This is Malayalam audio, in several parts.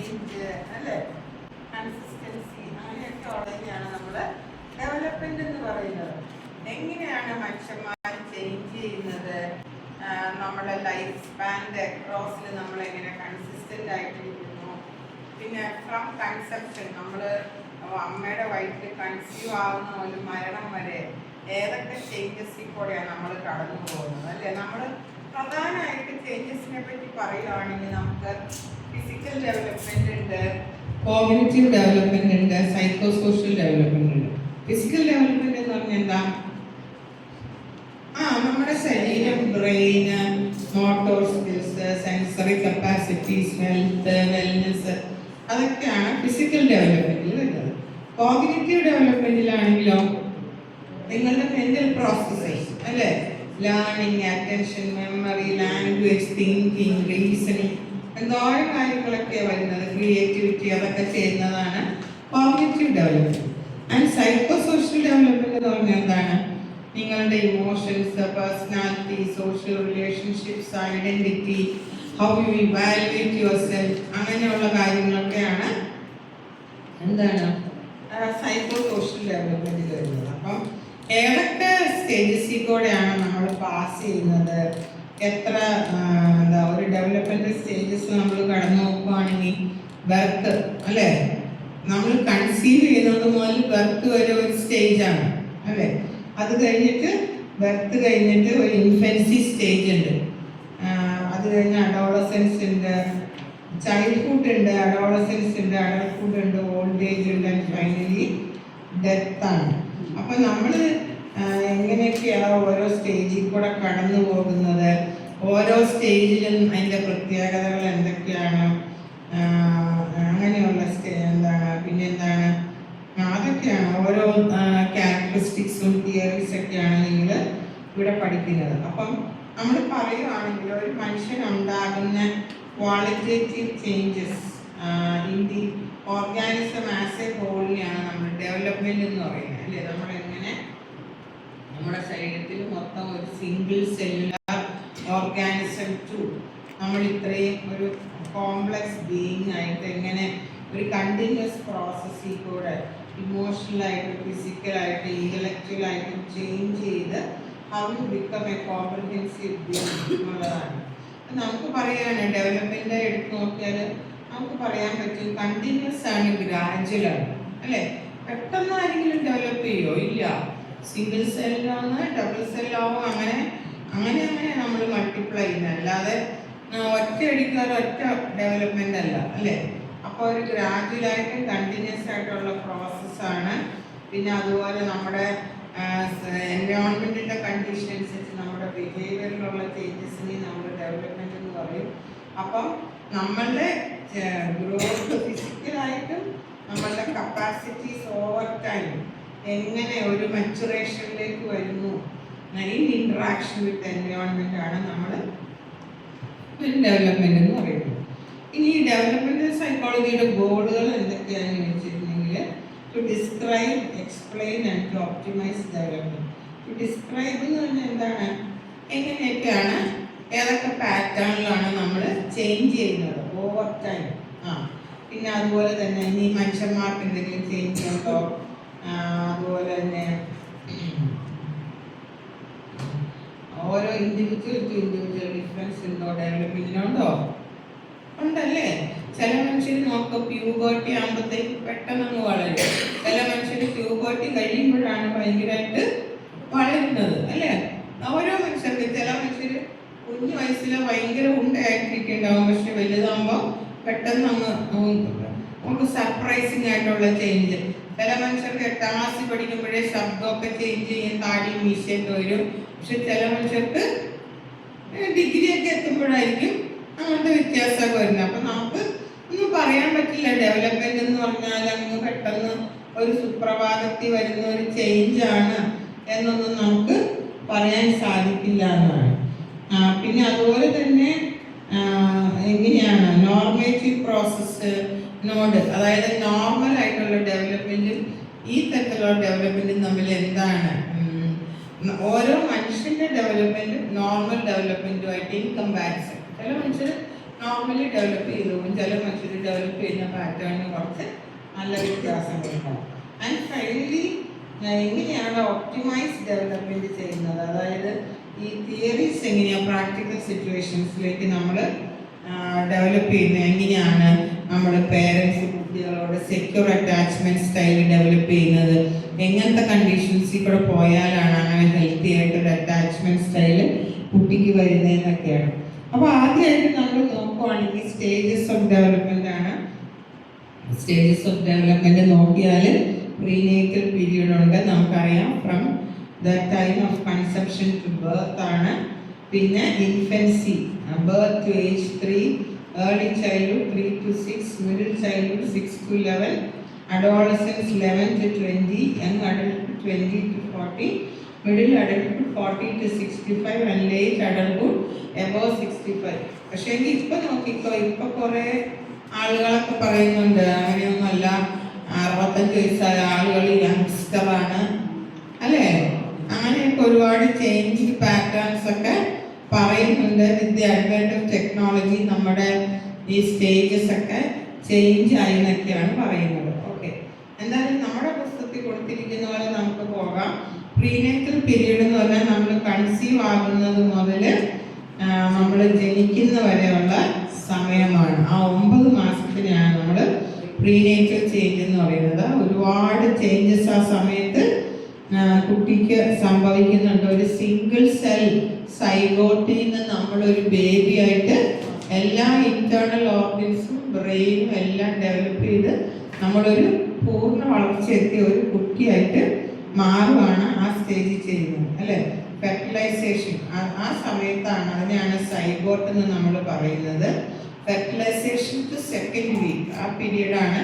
ചേഞ്ച് അല്ലേ, കൺസിസ്റ്റൻസി, അങ്ങനെയൊക്കെ ഉള്ളതിനെയാണ് നമ്മൾ ഡെവലപ്മെന്റ് എന്ന് പറയുന്നത്. എങ്ങനെയാണ് മനുഷ്യന്മാർ ചേഞ്ച് ചെയ്യുന്നത്, നമ്മുടെ ലൈഫ് സ്പാൻ്റെ ക്രോസിൽ നമ്മൾ എങ്ങനെ കൺസിസ്റ്റൻ്റ് ആയിട്ടിരിക്കുന്നു, പിന്നെ ഫ്രം കൺസെപ്ഷൻ നമ്മൾ അമ്മയുടെ വയറ്റിൽ കൺസീവ് ആവുന്ന ഒരു മരണം വരെ ഏതൊക്കെ ചേഞ്ചസിൽ കൂടെയാണ് നമ്മൾ കടന്നു പോകുന്നത് അല്ലേ. നമ്മൾ പ്രധാനമായിട്ട് ചേഞ്ചസിനെ പറ്റി പറയുകയാണെങ്കിൽ നമുക്ക് ഫിസിക്കൽ ഡെവലപ്മെന്റ് ഉണ്ട്, കോഗ്നിറ്റീവ് ഡെവലപ്മെന്റ് ഉണ്ട്, സൈക്കോ സോഷ്യൽ ഡെവലപ്മെന്റ് ഉണ്ട്. ഫിസിക്കൽ ഡെവലപ്മെന്റ് എന്ന് പറഞ്ഞാൽ എന്താ? നമ്മുടെ ശരീരം, ബ്രെയിന്, motor skills, sensory capacities, health, wellness, അതൊക്കെയാണ് ഫിസിക്കൽ ഡെവലപ്മെന്റിൽ വരുന്നത്. കോഗ്നിറ്റീവ് ഡെവലപ്മെന്റിലാണെങ്കിലോ നിങ്ങളുടെ മെന്റൽ പ്രോസസ്സസ് അല്ലേ, learning, attention, memory, language, thinking, reasoning, എന്തോരം കാര്യങ്ങളൊക്കെ വരുന്നത്, ക്രിയേറ്റിവിറ്റി, അതൊക്കെ ചെയ്യുന്നതാണ് cognitive development. And psychosocial development എന്ന് പറഞ്ഞാൽ എന്താണ്? നിങ്ങളുടെ emotions, personality, social relationships, identity, how you evaluate your self, അങ്ങനെയുള്ള കാര്യങ്ങളൊക്കെയാണ് എന്താണ് സൈക്കോ സോഷ്യൽ ഡെവലപ്മെന്റിൽ വരുന്നത്. അപ്പം ഏതൊക്കെ സ്റ്റേജസിൽ കൂടെയാണ് നമ്മൾ പാസ് ചെയ്യുന്നത്, എത്ര ഒരു ഡെവലപ്മെന്റ് സ്റ്റേജസ് നമ്മൾ കടന്നു നോക്കുകയാണെങ്കിൽ ബർത്ത് അല്ലേ, നമ്മൾ കൺസീവ് ചെയ്യുന്നത് മുതൽ ബർത്ത് വരെ ഒരു സ്റ്റേജാണ് അല്ലേ. അത് കഴിഞ്ഞിട്ട് ബർത്ത് കഴിഞ്ഞിട്ട് ഒരു ഇൻഫൻസി സ്റ്റേജ് ഉണ്ട്, അത് കഴിഞ്ഞ് അഡോളസൻസ് ഉണ്ട്, ചൈൽഡ്ഹുഡ് ഉണ്ട്, അഡോളസൻസ് ഉണ്ട്, അഡൾട്ട്ഹുഡ് ഉണ്ട്, ഓൾഡ് ഏജ് ഉണ്ട്, ആൻഡ് ഫൈനലി ഡെത്ത് ആണ്. അപ്പം നമ്മൾ എങ്ങനെയൊക്കെയാണ് ഓരോ സ്റ്റേജിൽ കൂടെ കടന്നു പോകുന്നത്, ഓരോ സ്റ്റേജിലും അതിൻ്റെ പ്രത്യേകതകൾ എന്തൊക്കെയാണ്, അങ്ങനെയുള്ള പിന്നെന്താണ്, അതൊക്കെയാണ് ഓരോ ക്യാരക്ടറിസ്റ്റിക്സും തിയറീസൊക്കെയാണ് നിങ്ങൾ ഇവിടെ പഠിക്കുന്നത്. അപ്പം നമ്മൾ പറയുകയാണെങ്കിൽ ഒരു മനുഷ്യനുണ്ടാകുന്ന qualitative changes in the organism as a ഹോളിനെയാണ് നമ്മൾ ഡെവലപ്മെന്റ് എന്ന് പറയുന്നത് അല്ലേ. നമ്മളെങ്ങനെ നമ്മുടെ ശരീരത്തിൽ മൊത്തം ഒരു സിംഗിൾ സെല്ലുലാർ ഓർഗാനിസം ടു നമ്മൾ ഇത്രയും ഒരു കോംപ്ലക്സ് ബീയിങ് ആയിട്ട് എങ്ങനെ ഒരു കണ്ടിന്യൂസ് പ്രോസസ്സിൽ കൂടെ ഇമോഷണലായിട്ടും ഫിസിക്കലായിട്ടും ഇന്റലക്ച്വലായിട്ടും ചേഞ്ച് ചെയ്ത് how you become A comprehensive being എന്നുള്ളതാണ്. നമുക്ക് പറയാൻ ഡെവലപ്മെന്റ് എടുത്ത് നോക്കിയാൽ നമുക്ക് പറയാൻ പറ്റും കണ്ടിന്യൂസ് ആണ്, ഗ്രാജുവൽ ആണ് അല്ലേ. പെട്ടെന്ന് ആരെങ്കിലും ഡെവലപ്പ് ചെയ്യുമോ? ഇല്ല. സിംഗിൾ സെല്ലാണ്, ഡബിൾ സെല്ലാവും, അങ്ങനെ അങ്ങനെ അങ്ങനെ നമ്മൾ മൾട്ടിപ്ലൈ ചെയ്യുന്നത്, അല്ലാതെ ഒറ്റ അടിക്കാതെ ഒറ്റ ഡെവലപ്മെന്റ് അല്ല അല്ലേ. അപ്പോൾ ഒരു ഗ്രാജുവലായിട്ടും കണ്ടിന്യൂസ് ആയിട്ടുള്ള പ്രോസസ്സാണ്. പിന്നെ അതുപോലെ നമ്മുടെ എൻവയോൺമെൻറ്റിൻ്റെ കണ്ടീഷൻ അനുസരിച്ച് നമ്മുടെ ബിഹേവിയറിലുള്ള ചേഞ്ചസിനെ നമ്മൾ ഡെവലപ്മെൻറ്റ് എന്ന് പറയും. അപ്പം നമ്മളുടെ ഗ്രോത്ത് ഫിസിക്കലായിട്ടും നമ്മളുടെ കപ്പാസിറ്റീസ് ഓവർ ടൈം എങ്ങനെ ഒരു മച്ചുറേഷനിലേക്ക് വരുന്നു ഇൻ ഇൻട്രാക്ഷൻ വിത്ത് എൻവയോൺമെൻ്റ് ആണ് നമ്മൾ ഡെവലപ്മെൻറ്റ് എന്ന് പറയുന്നത്. ഇനി ഈ ഡെവലപ്മെൻറ്റ് സൈക്കോളജിയുടെ ഗോളുകൾ എന്തൊക്കെയാണെന്ന് ചോദിച്ചിട്ടുണ്ടെങ്കിൽ to describe, explain and to optimize development. To describe എന്ന് പറഞ്ഞാൽ എന്താണ്, എങ്ങനെയൊക്കെയാണ് ഏതൊക്കെ പാറ്റേണിലാണ് നമ്മൾ ചേഞ്ച് ചെയ്യുന്നത് ഓവർ ടൈം. പിന്നെ അതുപോലെ തന്നെ ഇനി മനുഷ്യന്മാർക്ക് എന്തെങ്കിലും ചേഞ്ച് ഉണ്ടോ, അതുപോലെ തന്നെ ഓരോ ഇൻഡിവിജ്വൽ ടു ഇൻഡിവിജ്വൽ ഡിഫറൻസ് ഉണ്ടോ ഡെവലപ്മെൻറ്റിനുണ്ടോ? ഉണ്ടല്ലേ. ചില മനുഷ്യർ നോക്കുക പ്യൂബേർട്ടി ആകുമ്പോഴത്തേക്ക് പെട്ടെന്ന് വളരും, ചില മനുഷ്യർ പ്യൂബേർട്ടി കഴിയുമ്പോഴാണ് ഭയങ്കരമായിട്ട് വളരുന്നത് അല്ലേ. ഓരോ മനുഷ്യർക്ക് ചില മനുഷ്യർ കുഞ്ഞു വയസ്സിൽ ഭയങ്കര ഉണ്ടായിട്ടിരിക്കുന്നുണ്ടാവും, പക്ഷെ വലുതാകുമ്പോൾ പെട്ടെന്ന് നമുക്ക് സർപ്രൈസിങ് ആയിട്ടുള്ള ചേഞ്ച്. ചില മനുഷ്യർക്ക് 8ാം ക്ലാസ്സിൽ പഠിക്കുമ്പോഴേ ശബ്ദമൊക്കെ ചേഞ്ച് ചെയ്യും, താടിയും മീശയൊക്കെ വരും. പക്ഷെ ചില മനുഷ്യർക്ക് ഡിഗ്രിയൊക്കെ എത്തുമ്പോഴായിരിക്കും അങ്ങനത്തെ വ്യത്യാസമൊക്കെ വരുന്നത്. അപ്പം നമുക്ക് ഒന്നും പറയാൻ പറ്റില്ല. ഡെവലപ്മെന്റ് എന്ന് പറഞ്ഞാൽ അങ്ങ് പെട്ടെന്ന് ഒരു സുപ്രഭാതത്തിൽ വരുന്ന ഒരു ചേഞ്ചാണ് എന്നൊന്നും നമുക്ക് പറയാൻ സാധിക്കില്ല എന്നാണ്. പിന്നെ അതുപോലെ തന്നെ എങ്ങനെയാണ് നോർമേറ്റീവ് പ്രോസസ്സ് നോട്, അതായത് നോർമൽ ആയിട്ടുള്ള ഡെവലപ്മെന്റും ഈ തരത്തിലുള്ള ഡെവലപ്മെന്റും തമ്മിൽ എന്താണ്, ഓരോ മനുഷ്യന്റെ ഡെവലപ്മെന്റും നോർമൽ ഡെവലപ്മെന്റുമായിട്ട് ഇൻ കമ്പാരിസൺ. ചില മനുഷ്യർ നോർമലി ഡെവലപ്പ് ചെയ്തു പോകും. ചില മനുഷ്യർ ഡെവലപ്പ് ചെയ്യുന്ന പാറ്റേണിന് കുറച്ച് നല്ല വ്യത്യാസങ്ങളുണ്ടാവും. ആൻഡ് ഫൈനലി എങ്ങനെയാണ് ഒപ്റ്റിമൈസ് ഡെവലപ്മെന്റ് ചെയ്യുന്നത്, അതായത് ഈ തിയറീസ് എങ്ങനെയാണ് പ്രാക്ടിക്കൽ സിറ്റുവേഷൻസിലേക്ക് നമ്മൾ ഡെവലപ്പ് ചെയ്യുന്നത്, എങ്ങനെയാണ് നമ്മൾ പേരൻസ് കുട്ടികളോട് സെക്യൂർ അറ്റാച്ച്മെന്റ് സ്റ്റൈൽ ഡെവലപ്പ് ചെയ്യുന്നത്, എങ്ങനത്തെ കണ്ടീഷൻസിൽ കൂടെ പോയാലാണ് അങ്ങനെ ഹെൽത്തി ആയിട്ടൊരു അറ്റാച്ച്മെന്റ് സ്റ്റൈല് കുട്ടിക്ക് വരുന്നതെന്നൊക്കെയാണ്. അപ്പോൾ ആദ്യമായിട്ട് നമ്മൾ നോക്കുവാണെങ്കിൽ സ്റ്റേജസ് ഓഫ് ഡെവലപ്മെന്റ് ആണ്. സ്റ്റേജസ് ഓഫ് ഡെവലപ്മെന്റ് നോക്കിയാൽ പ്രീനേറ്റൽ പീരീഡ് ഉണ്ട്, നമുക്കറിയാം from the time of conception to birth ആണ്. പിന്നെ infancy, birth to age 3, early childhood 3 to 6, middle childhood 6 to 11, adolescence 11 to 20, young adulthood 20 to 40, middle adulthood 40 to 65, and late adulthood above 65. പക്ഷേ ഇപ്പൊ നോക്കിക്കോ, ഇപ്പൊ കുറെ ആളുകളൊക്കെ പറയുന്നുണ്ട് അങ്ങനെയൊന്നുമല്ല, 65 വയസ്സായ ആളുകൾ യങ്സ്റ്ററാണ് അല്ലേ, അങ്ങനെയൊക്കെ ഒരുപാട് ചേഞ്ച് പാറ്റേൺസ് ഒക്കെ പറയുന്നുണ്ട്. With the advent of technology നമ്മുടെ ഈ സ്റ്റേജസ് ഒക്കെ ചേഞ്ച് ആയി എന്നൊക്കെയാണ് പറയുന്നത്. ഓക്കെ, എന്തായാലും നമ്മുടെ പുസ്തകത്തിൽ കൊടുത്തിരിക്കുന്ന പോലെ നമുക്ക് പോകാം. പ്രീനേറ്റൽ പീരീഡ് എന്ന് പറഞ്ഞാൽ നമ്മൾ കൺസീവ് ആകുന്നത് മുതൽ നമ്മൾ ജനിക്കുന്ന വരെയുള്ള സമയമാണ്. ആ 9 മാസത്തിനാണ് നമ്മൾ പ്രീനേറ്റൽ ചേഞ്ച് എന്ന് പറയുന്നത്. ഒരുപാട് ചേഞ്ചസ് ആ സമയത്ത് കുട്ടിക്ക് സംഭവിക്കുന്നുണ്ട്. ഒരു സിംഗിൾ സെൽ സൈഗോട്ടിൽ നിന്ന് നമ്മളൊരു ബേബി ആയിട്ട് എല്ലാ ഇന്റേണൽ ഓർഗൻസും ബ്രെയിനും എല്ലാം ഡെവലപ്പ് ചെയ്ത് നമ്മളൊരു പൂർണ്ണ വളർച്ചയെത്തിയ ഒരു കുട്ടിയായിട്ട് മാറുകയാണ് ആ സ്റ്റേജിൽ ചെയ്യുന്നത് അല്ലേ. ഫെർട്ടിലൈസേഷൻ ആ സമയത്താണ്, അതിനെയാണ് സൈഗോട്ട് എന്ന് നമ്മൾ പറയുന്നത്. ഫെർട്ടിലൈസേഷൻ ടു സെക്കൻഡ് വീക്ക് ആ പീരീഡാണ്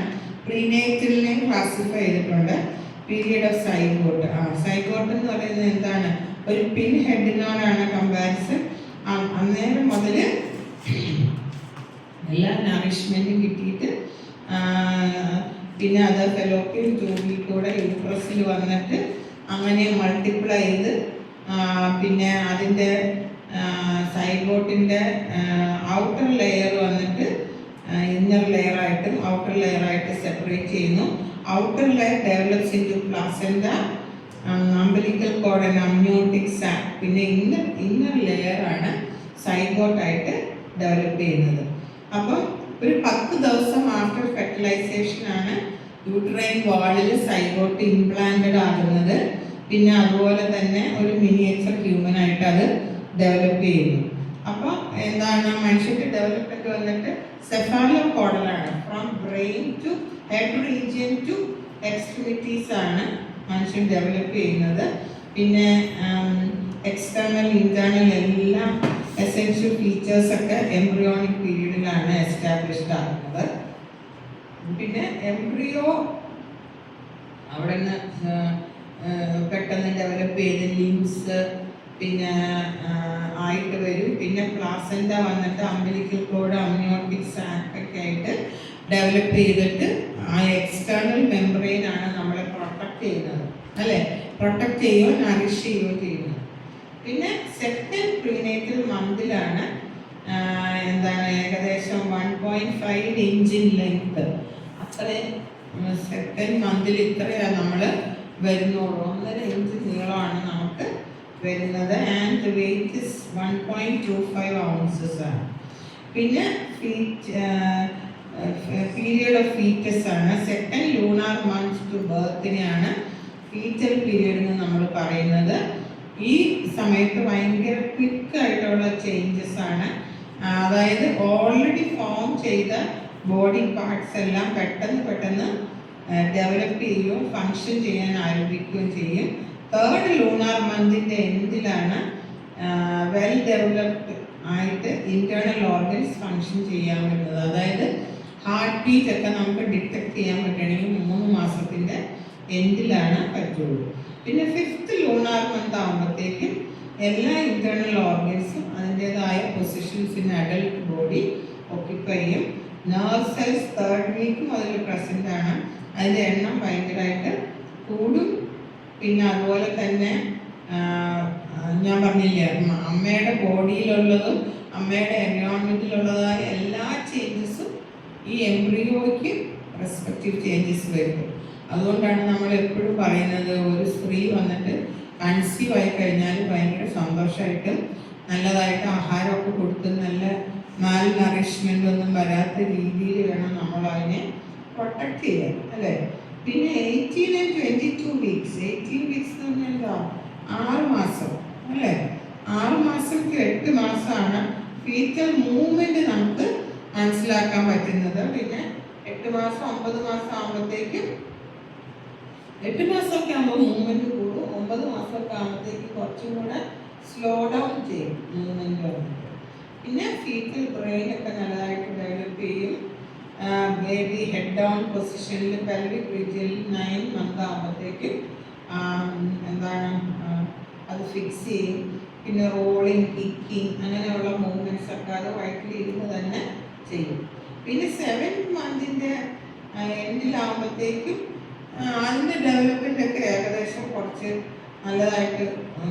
പ്രീനേറ്റലിനെ ക്ലാസിഫൈ ചെയ്തിട്ടുണ്ട്. Period of zygote. സൈഗോട്ട് എന്ന് പറയുന്നത് എന്താണ്, ഒരു പിൻ ഹെഡിനോടാണ് കമ്പാരിസൺ. അന്നേരം മുതൽ എല്ലാ നറിഷ്മെന്റും കിട്ടിയിട്ട് പിന്നെ അത് ഫെലോപ്പിയൻ ട്യൂബിൽ കൂടെ യൂട്രസിൽ വന്നിട്ട് അങ്ങനെ മൾട്ടിപ്ലൈ ചെയ്ത് പിന്നെ അതിൻ്റെ സൈഗോട്ടിൻ്റെ ഔട്ടർ ലെയർ വന്നിട്ട് ഇന്നർ ലെയറായിട്ടും ഔട്ടർ ലെയറായിട്ട് സെപ്പറേറ്റ് ചെയ്യുന്നു. Outer layer develops into placenta, umbilical cord and amniotic sac. പിന്നെ ഇന്നർ ലെയറാണ് സൈഗോട്ടായിട്ട് ഡെവലപ്പ് ചെയ്യുന്നത്. അപ്പം ഒരു 10 ദിവസം ആഫ്റ്റർ ഫെർട്ടിലൈസേഷൻ ആണ് യൂട്രൈൻ വാളിൽ സൈഗോട്ട് ഇംപ്ലാന്റഡ് ആകുന്നത്. പിന്നെ അതുപോലെ തന്നെ ഒരു മിനിയേച്ചർ ഹ്യൂമൻ ആയിട്ട് അത് ഡെവലപ്പ് ചെയ്യുന്നു. അപ്പോൾ എന്താണ് മനുഷ്യന്റെ ഡെവലപ്മെന്റ് വന്നിട്ട് സെഫാലോപോഡലാണ്. From brain to head region to extremities ആണ് മനുഷ്യൻ ഡെവലപ്പ് ചെയ്യുന്നത്. പിന്നെ എക്സ്റ്റേണൽ ഇന്റേണൽ എല്ലാം എസെൻഷ്യൽ ഫീച്ചേഴ്സ് ഒക്കെ എംബ്രിയോണിക് പീരീഡിലാണ് എസ്റ്റാബ്ലിഷ്ഡ് ആകുന്നത്. പിന്നെ എംബ്രിയോ അവിടെ നിന്ന് പെട്ടെന്ന് ഡെവലപ്പ് ചെയ്ത് ലിംസ് പിന്നെ ആയിട്ട് വരും. പിന്നെ പ്ലാസെന്റ വന്നിട്ട് അംബിലിക്കൽ കോഡ് അമ്നിയോട്ടിക് സാക് ഒക്കെ ആയിട്ട് ഡെവലപ്പ് ചെയ്തിട്ട് ആ എക്സ്റ്റേണൽ മെംബ്രെയിൻ ആണ് നമ്മളെ പ്രൊട്ടക്ട് ചെയ്യുന്നത് അല്ലേ, പ്രൊട്ടക്ട് ചെയ്യുകയോ നറിഷ് ചെയ്യുകയോ ചെയ്യുന്നത്. പിന്നെ സെക്കൻഡ് പ്രീനേറ്റൽ മന്തിലാണ് എന്താണ് ഏകദേശം 1.5 ഇഞ്ച് ലെങ്ത്, അത്രയും സെക്കൻഡ് മന്തിൽ ഇത്രയാണ് നമ്മൾ വരുന്നുള്ളൂ. 1.5 ഇഞ്ച് നീളമാണ് നമുക്ക് വരുന്നത്. ആൻഡ് വെയിറ്റ് ഇസ് 1.25 ounces ആണ്. പിന്നെ പീരിയഡ് ഓഫ് ഫീറ്റസ് ആണ്. സെക്കൻഡ് ലൂണാർ മന്ത് ടു ബർത്തിനെയാണ് ഫീറ്റൽ പീരിയഡ് എന്ന് നമ്മൾ പറയുന്നത്. ഈ സമയത്ത് ഭയങ്കര ക്വിക്കായിട്ടുള്ള ചേഞ്ചസ് ആണ്. അതായത് ഓൾറെഡി ഫോം ചെയ്ത ബോഡി പാർട്സ് എല്ലാം പെട്ടെന്ന് ഡെവലപ്പ് ചെയ്യുകയും ഫങ്ഷൻ ചെയ്യാൻ ആരംഭിക്കുകയും ചെയ്യും. തേർഡ് ലൂണാർ മന്തിൻ്റെ എൻഡിലാണ് വെൽ ഡെവലപ്ഡ് ആയിട്ട് ഇന്റേണൽ ഓർഗൻസ് ഫങ്ഷൻ ചെയ്യാൻ പറ്റുന്നത്. അതായത് ഹാർട്ട് ബീറ്റ് ഒക്കെ നമുക്ക് ഡിറ്റക്ട് ചെയ്യാൻ പറ്റണമെങ്കിൽ 3 മാസത്തിൻ്റെ എൻഡിലാണ് പറ്റുള്ളൂ. പിന്നെ ഫിഫ്ത്ത് ലൂണാർ മന്ത് ആകുമ്പോഴത്തേക്കും എല്ലാ ഇന്റേണൽ ഓർഗൻസും അതിൻ്റെതായ positions in adult body occupy ചെയ്യും. നെർവ് സെൽസ് തേർഡ് വീക്കും അതിൽ പ്രസൻ്റ് ആണ്. അതിൻ്റെ എണ്ണം ഭയങ്കരമായിട്ട് കൂടും. പിന്നെ അതുപോലെ തന്നെ ഞാൻ പറഞ്ഞില്ലേ, അമ്മയുടെ ബോഡിയിലുള്ളതും അമ്മയുടെ എൻവയോൺമെൻറ്റിലുള്ളതായ എല്ലാ ചേഞ്ചസും ഈ എംബ്രിയോയ്ക്ക് റെസ്പെക്റ്റീവ് ചേഞ്ചസ് വരും. അതുകൊണ്ടാണ് നമ്മൾ എപ്പോഴും പറയുന്നത്, ഒരു സ്ത്രീ വന്നിട്ട് കൺസീവ് ആയി കഴിഞ്ഞാൽ ഭയങ്കര സന്തോഷമായിട്ട് നല്ലതായിട്ട് ആഹാരമൊക്കെ കൊടുത്ത് നല്ല മാൽ നറിഷ്മെൻ്റ് ഒന്നും വരാത്ത രീതിയിൽ വേണം നമ്മൾ അതിനെ പ്രൊട്ടക്റ്റ് ചെയ്യാൻ, അല്ലേ? പിന്നെ 18 and 22 weeks, 18 weeks എന്ന് പറഞ്ഞാൽ എന്താ? 6 മാസം, അല്ലേ? 6 മാസം to 8 മാസമാണ് ഫീറ്റൽ മൂവ്മെന്റ് നമുക്ക് മനസ്സിലാക്കാൻ പറ്റുന്നത്. പിന്നെ 8 മാസം 9 മാസം ആകുമ്പോഴത്തേക്കും 8 മാസമൊക്കെ ആകുമ്പോൾ മൂവ്മെന്റ് കൂടും. 9 മാസമൊക്കെ ആകുമ്പോഴത്തേക്ക് കുറച്ചും കൂടെ സ്ലോ ഡൗൺ ചെയ്യും മൂവ്മെന്റ് വന്നിട്ട്. പിന്നെ ഫീറ്റൽ ബ്രെയിൻ ഒക്കെ നല്ലതായിട്ട് ഡെവലപ്പ് ചെയ്യും. ബേബി ഹെഡ് ഡൗൺ പൊസിഷനിൽ പെൽവിക് റീജിയനിൽ 9 മന്ത് ആകുമ്പോഴത്തേക്കും എന്താണ് അത് ഫിക്സ് ചെയ്യും. പിന്നെ റോളിങ്, കിക്കിങ് അങ്ങനെയുള്ള മൂവ്മെൻറ്റ്സ് ഒക്കെ അത് വയറ്റിൽ ഇരുന്ന് തന്നെ ചെയ്യും. പിന്നെ 7th മന്തിൻ്റെ എൻഡിലാകുമ്പോഴത്തേക്കും അതിൻ്റെ ഡെവലപ്മെൻ്റ് ഒക്കെ ഏകദേശം കുറച്ച് നല്ലതായിട്ട്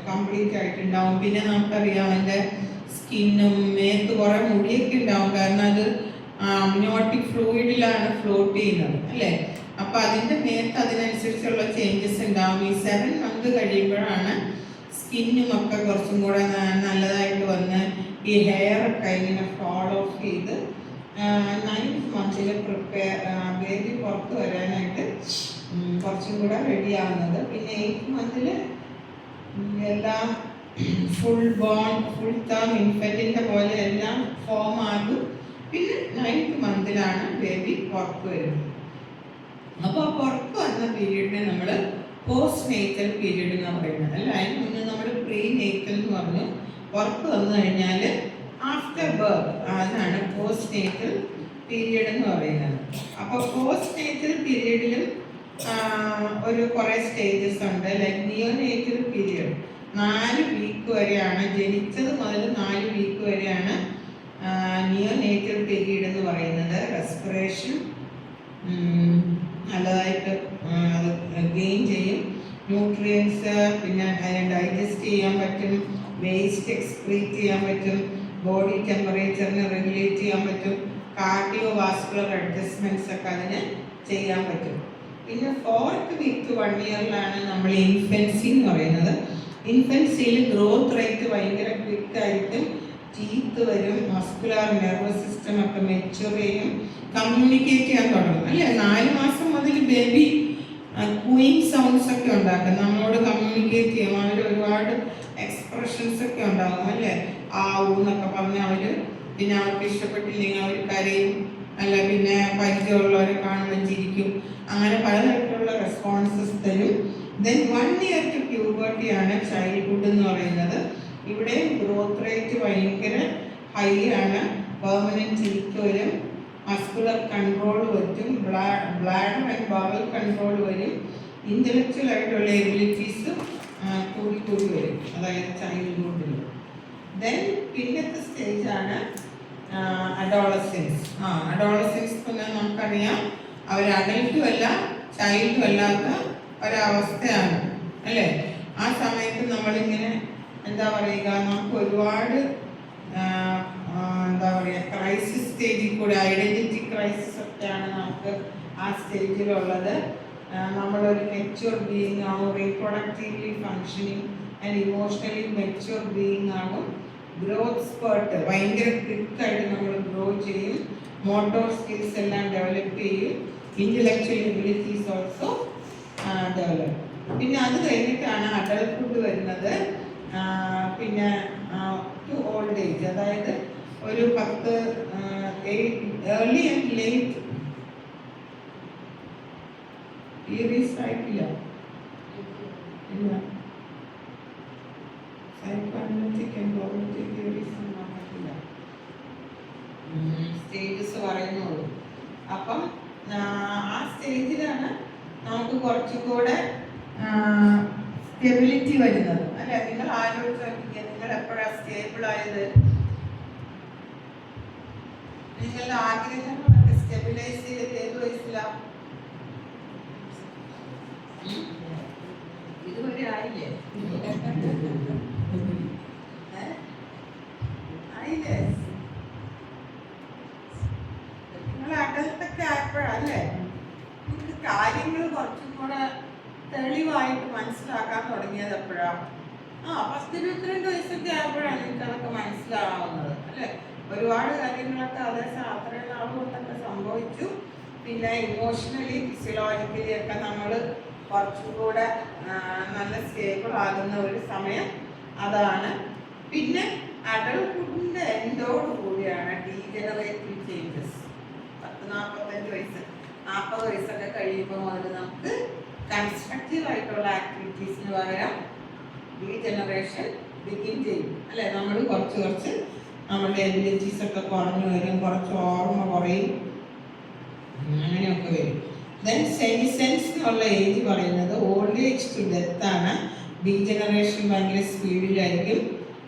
കംപ്ലീറ്റ് ആയിട്ടുണ്ടാവും. പിന്നെ നമുക്കറിയാം അതിൻ്റെ സ്കിന്നും മേത്ത് കുറേ മുടിയൊക്കെ ഉണ്ടാവും, കാരണം അത് അമ്നിയോട്ടിക് ഫ്ലൂയിഡിലാണ് ഫ്ലോട്ട് ചെയ്യുന്നത്, അല്ലേ? അപ്പോൾ അതിൻ്റെ മേത്ത് അതിനനുസരിച്ചുള്ള ചേഞ്ചസ് ഉണ്ടാവും. ഈ 7 മന്ത് കഴിയുമ്പോഴാണ് സ്കിന്നും ഒക്കെ കുറച്ചും കൂടെ നല്ലതായിട്ട് വന്ന് ഈ ഹെയർ ഒക്കെ ഇങ്ങനെ ഫോൾ ഓഫ് ചെയ്ത് 9th മന്തിൽ ബേബി പുറത്ത് വരാനായിട്ട് കുറച്ചും കൂടെ റെഡി ആവുന്നത്. പിന്നെ 8th മന്തിൽ എല്ലാം ഫുൾ ടേം ഇൻഫൻറ്റിൻ്റെ പോലെ എല്ലാം ഫോം ആകും. പിന്നെ 9th മന്തിലാണ് ബേബി പുറത്ത് വരുന്നത്. അപ്പോൾ പുറത്ത് വന്ന പീരീഡിനെ നമ്മൾ പോസ്റ്റ് നേറ്റൽ പീരീഡ് എന്ന് പറയുന്നത്, അല്ല അതിന് മുന്നേ നമ്മൾ പ്രീ നേറ്റൽ എന്ന് പറഞ്ഞു. പുറത്ത് വന്നു കഴിഞ്ഞാൽ ആഫ്റ്റർ ബർത്ത്, അതാണ് പോസ്റ്റ് നേറ്റൽ പീരീഡ് എന്ന് പറയുന്നത്. അപ്പോൾ പോസ്റ്റ് നേറ്റൽ പീരീഡിലും ഒരു കുറേ സ്റ്റേജസ് ഉണ്ട്. ലൈക്ക് നിയോനേറ്റൽ പീരീഡ് 4 വീക്ക് വരെയാണ്, ജനിച്ചത് മുതൽ 4 വീക്ക് വരെയാണ് നിയോനേറ്റൽ പീരീഡ് എന്ന് പറയുന്നത്. റെസ്പിറേഷൻ നല്ലതായിട്ട് അത് ഗെയിൻ ചെയ്യും, ന്യൂട്രിയൻസ്, പിന്നെ അതിനെ ഡൈജസ്റ്റ് ചെയ്യാൻ പറ്റും, വേസ്റ്റ് എക്സ്ക്രീറ്റ് ചെയ്യാൻ പറ്റും, ബോഡി ടെമ്പറേച്ചറിനെ റെഗുലേറ്റ് ചെയ്യാൻ പറ്റും, കാർഡിയോ വാസ്കുലർ അഡ്ജസ്റ്റ്മെൻറ്റ്സ് ഒക്കെ അതിന് ചെയ്യാൻ പറ്റും. പിന്നെ 4th വീക്ക് to 1 ഇയറിലാണ് നമ്മൾ ഇൻഫൻസി എന്ന് പറയുന്നത്. ഇൻഫൻസിയിൽ ഗ്രോത്ത് റേറ്റ് ഭയങ്കര ക്വിക്കായിരിക്കും, ടീത്ത് വരും, മസ്കുലാർ നെർവസ് സിസ്റ്റം ഒക്കെ മെച്യൂർ ചെയ്യും, കമ്മ്യൂണിക്കേറ്റ് ചെയ്യാൻ തുടങ്ങും, അല്ലേ? 4 മാസം മുതൽ ബേബി ക്വീൻ സൗണ്ട്സ് ഒക്കെ ഉണ്ടാക്കും, നമ്മളോട് കമ്മ്യൂണിക്കേറ്റ് ചെയ്യും. അവർ ഒരുപാട് എക്സ്പ്രഷൻസ് ഒക്കെ ഉണ്ടാകും, അല്ലേ? ആ ഊന്നൊക്കെ പറഞ്ഞ് അവർ, പിന്നെ അവർക്ക് ഇഷ്ടപ്പെട്ടില്ലെങ്കിൽ അവർ കരയും, അല്ല പിന്നെ പരിചയമുള്ളവരെ കാണുമ്പോൾ ചിരിക്കും, അങ്ങനെ പലതരത്തിലുള്ള റെസ്പോൺസസ് തരും. ദെൻ 1 ഇയർ to puberty ആണ് ചൈൽഡ്ഹുഡ് എന്ന് പറയുന്നത്. ഇവിടെ ഗ്രോത്ത് റേറ്റ് ഭയങ്കര ഹൈ ആണ്, പെർമനൻറ്റ് ടീത്ത് വരും, മസ്കുലർ കൺട്രോൾ വരും, ബ്ലാഡർ ആൻഡ് ബവൽ കൺട്രോൾ വരും, ഇൻ്റലക്ച്വൽ ആയിട്ടുള്ള എബിലിറ്റീസ് കൂടി വരും, അതായത് ചൈൽഡ്ഹുഡിൽ. ദെൻ പിന്നത്തെ സ്റ്റേജാണ് അഡോളസൻസ്. അഡോളസൻസ് പിന്നെ നമുക്കറിയാം അവർ അഡൽട്ടും അല്ല ചൈൽഡും അല്ലാത്ത ഒരവസ്ഥയാണ്, അല്ലേ? ആ സമയത്ത് നമ്മളിങ്ങനെ എന്താ പറയുക, നമുക്ക് ഒരുപാട് എന്താ പറയുക ക്രൈസിസ് സ്റ്റേജിൽ കൂടെ, ഐഡൻറ്റിറ്റി ക്രൈസിസ് ഒക്കെയാണ് നമുക്ക് ആ സ്റ്റേജിലുള്ളത്. നമ്മളൊരു മെച്യൂർ ബീയിങ് ആവും, reproductively functioning and emotionally mature being ആകും. ഗ്രോത്ത് സ്പേർട്ട് ഭയങ്കര ക്വിക്കായിട്ട് നമ്മൾ ഗ്രോ ചെയ്യും, മോട്ടോർ സ്കിൽസ് എല്ലാം ഡെവലപ്പ് ചെയ്യും, ഇൻ്റലക്ച്വൽ എബിലിറ്റീസ് ഓൾസോ ഡെവലപ്പ്. പിന്നെ അത് കഴിഞ്ഞിട്ടാണ് അഡൾട്ട്ഹുഡ് വരുന്നത്. പിന്നെ ടു ഓൾഡ് ഏജ്, അതായത് ഒരു 10 ഏർലി ആൻഡ് ലേറ്റ് ഇയറീസ് ആയിട്ടില്ല, ഇല്ല സൈക്കോഅനലിറ്റിക് ആൻഡ് കോഗ്നിറ്റീവ് തിയറീസ് ഒന്നും ആയിട്ടില്ല, സ്റ്റേജസ് പറയുന്നുള്ളൂ. അപ്പം ആ സ്റ്റേജിലാണ് നമുക്ക് കുറച്ചും കൂടെ സ്റ്റെബിലിറ്റി വരുന്നത്, അല്ലെ? നിങ്ങൾ ആലോചിച്ച് നോക്കിക്കുക, നിങ്ങൾ എപ്പോഴാണ് സ്റ്റേബിൾ ആയത്? നിങ്ങളുടെ ആഗ്രഹങ്ങളൊക്കെ സ്റ്റെബിലൈസ് ചെയ്ത് ഏത് വയസ്സിലാണ്? ഇതുവരെ ആയില്ലേ? ആയില്ലേ? 10-22 വയസ്സൊക്കെ ആകുമ്പോഴാണ് എനിക്ക് അതൊക്കെ മനസ്സിലാവുന്നത് അല്ലേ. ഒരുപാട് കാര്യങ്ങളൊക്കെ അതേ അത്രയും നാൾ കൊണ്ടൊക്കെ സംഭവിച്ചു. പിന്നെ ഇമോഷണലി ഫിസിയോളജിക്കലി ഒക്കെ നമ്മൾ കുറച്ചുകൂടെ നല്ല സ്റ്റേബിൾ ആകുന്ന ഒരു സമയം അതാണ്. പിന്നെ അഡൾട്ട്ഹുഡിൻ്റെ എൻഡോട് കൂടിയാണ് ഡീജനറേറ്റീവ് ചേഞ്ചസ്. 40-45 വയസ്സ് 40 വയസ്സൊക്കെ കഴിയുമ്പോൾ മുതൽ നമുക്ക് കൺസ്ട്രക്റ്റീവ് ആയിട്ടുള്ള ആക്ടിവിറ്റീസിന് പകരം ഡീജനറേഷൻ ബിഗിൻ ചെയ്യും അല്ലേ. നമ്മൾ കുറച്ച് നമ്മുടെ എബിലിറ്റീസ് ഒക്കെ കുറഞ്ഞു വരും, കുറച്ച് ഓർമ്മ കുറയും, അങ്ങനെയൊക്കെ വരും. ദെൻ സെനിസെൻസ് എന്നുള്ള ഏജ് പറയുന്നത് ഓൾഡ് ഏജ് ടു ഡെത്ത് ആണ്. ഡീജനറേഷൻ ഭയങ്കര സ്പീഡിലായിരിക്കും.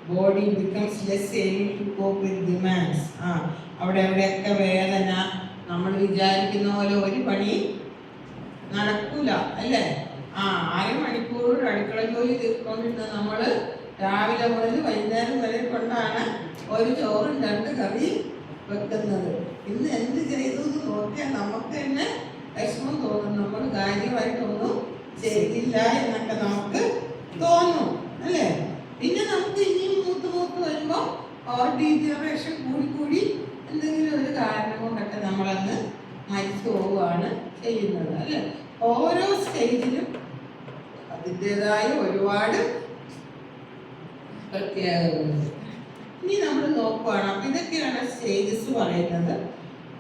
Body becomes less able to cope with demands. അവിടെയൊക്കെ വേദന, നമ്മൾ വിചാരിക്കുന്ന പോലെ ഒരു പണി നടക്കൂല അല്ലേ. അരമണിക്കൂർ അടുക്കള ജോലി തീർക്കൊണ്ടിരുന്ന നമ്മൾ രാവിലെ മുതൽ വൈകുന്നേരം വരെ കൊണ്ടാണ് ഒരു ചോറും 2 കറി വെക്കുന്നത്. ഇന്ന് എന്ത് ചെയ്തു എന്ന് നോക്കിയാൽ നമുക്ക് തന്നെ വിഷമം തോന്നും. നമ്മൾ കാര്യമായിട്ടൊന്നും ചെയ്തില്ല എന്നൊക്കെ നമുക്ക് തോന്നും അല്ലേ. പിന്നെ നമുക്ക് ഇനിയും മൂത്ത് വരുമ്പോൾ ഡീജനറേഷൻ കൂടി എന്തെങ്കിലും ഒരു കാരണം കൊണ്ടൊക്കെ നമ്മളങ്ങ് മരിച്ചു പോവുകയാണ് ചെയ്യുന്നത് അല്ലേ. ഓരോ സ്റ്റേജിലും അതിൻ്റെതായ ഒരുപാട് പ്രത്യേകതകളുണ്ട്. ഇനി നമ്മൾ നോക്കുകയാണ്, അപ്പം ഇതൊക്കെയാണ് സ്റ്റേജസ് പറയുന്നത്.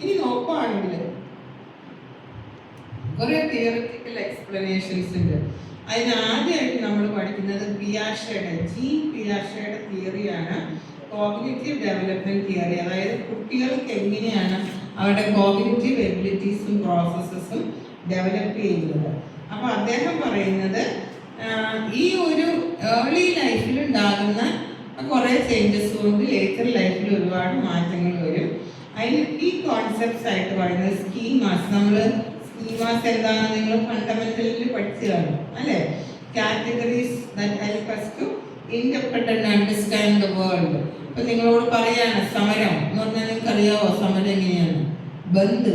ഇനി നോക്കുകയാണെങ്കിൽ കുറേ തിയറിറ്റിക്കൽ എക്സ്പ്ലനേഷൻസ് ഉണ്ട്. അതിനാദ്യമായിട്ട് നമ്മൾ പഠിക്കുന്നത് ജീൻ പിയാഷയുടെ തിയറിയാണ് കോഗ്നിറ്റീവ് ഡെവലപ്മെന്റ് തിയറി. അതായത് കുട്ടികൾക്ക് എങ്ങനെയാണ് അവരുടെ കോഗ്നിറ്റീവ് എബിലിറ്റീസും പ്രോസസ്സസും ഡെവലപ്പ് ചെയ്യുന്നത്. അപ്പോൾ അദ്ദേഹം പറയുന്നത് ഈ ഒരു ഏർലി ലൈഫിൽ ഉണ്ടാകുന്ന കുറേ ചേഞ്ചസ് കൊണ്ട് ലേറ്റർ ലൈഫിൽ ഒരുപാട് മാറ്റങ്ങൾ വരും. അതിൽ ഈ കോൺസെപ്റ്റ്സ് ആയിട്ട് പറയുന്നത് സ്കീമാസ്. നമ്മൾ സ്കീമാസ് എന്താണെന്ന് നിങ്ങൾ ഫണ്ടമെന്റലിൽ പഠിച്ചു കാണും അല്ലേ. Categories that help us to interpret and understand the world. ഇപ്പം നിങ്ങളോട് പറയാണ് സമരം എന്ന് പറഞ്ഞാൽ നിങ്ങൾക്ക് അറിയാവോ സമരം എങ്ങനെയാണ്? ബന്ദ്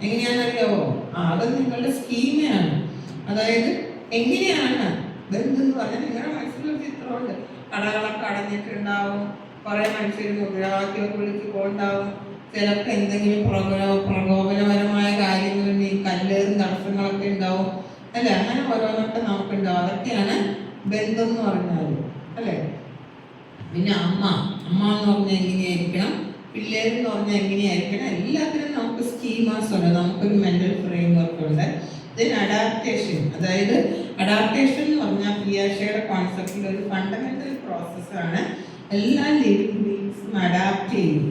എങ്ങനെയാണെന്നറിയാവോ? അത് നിങ്ങളുടെ സ്കീമയാണ്. അതായത് എങ്ങനെയാണ് ബന്ദ് എന്ന് പറഞ്ഞാൽ നിങ്ങളുടെ മനസ്സിലൊരു ചിത്രമുണ്ട്. കടകളൊക്കെ അടഞ്ഞിട്ടുണ്ടാവും, കുറേ മനുഷ്യർ മുദ്രാവാക്യമൊക്കെ വിളിച്ച് പോകണ്ടാവും, ചിലപ്പോൾ എന്തെങ്കിലും പ്രകോപനപരമായ കാര്യങ്ങളിൽ ഈ കല്ലേറും തടസ്സങ്ങളൊക്കെ ഉണ്ടാവും അല്ലേ. അങ്ങനെ ഓരോന്നൊക്കെ നമുക്കുണ്ടാവും. അതൊക്കെയാണ് ബന്ധം എന്ന് പറഞ്ഞാൽ അല്ലേ. പിന്നെ അമ്മ എന്ന് പറഞ്ഞാൽ എങ്ങനെയായിരിക്കണം, പിള്ളേരെന്ന് പറഞ്ഞാൽ എങ്ങനെയായിരിക്കണം, എല്ലാത്തിനും നമുക്ക് സ്കീമാസ് ഉണ്ട്, നമുക്കൊരു മെൻ്റൽ ഫ്രെയിം വർക്ക് ഉണ്ട്. Then adaptation. അതായത് അഡാപ്റ്റേഷൻ എന്ന് പറഞ്ഞാൽ പിയാഷയുടെ കോൺസെപ്റ്റിൽ ഒരു ഫണ്ടമെൻ്റൽ പ്രോസസ്സാണ്. എല്ലാ ലിവിങ് ബീങ്സും അഡാപ്റ്റ് ചെയ്യും.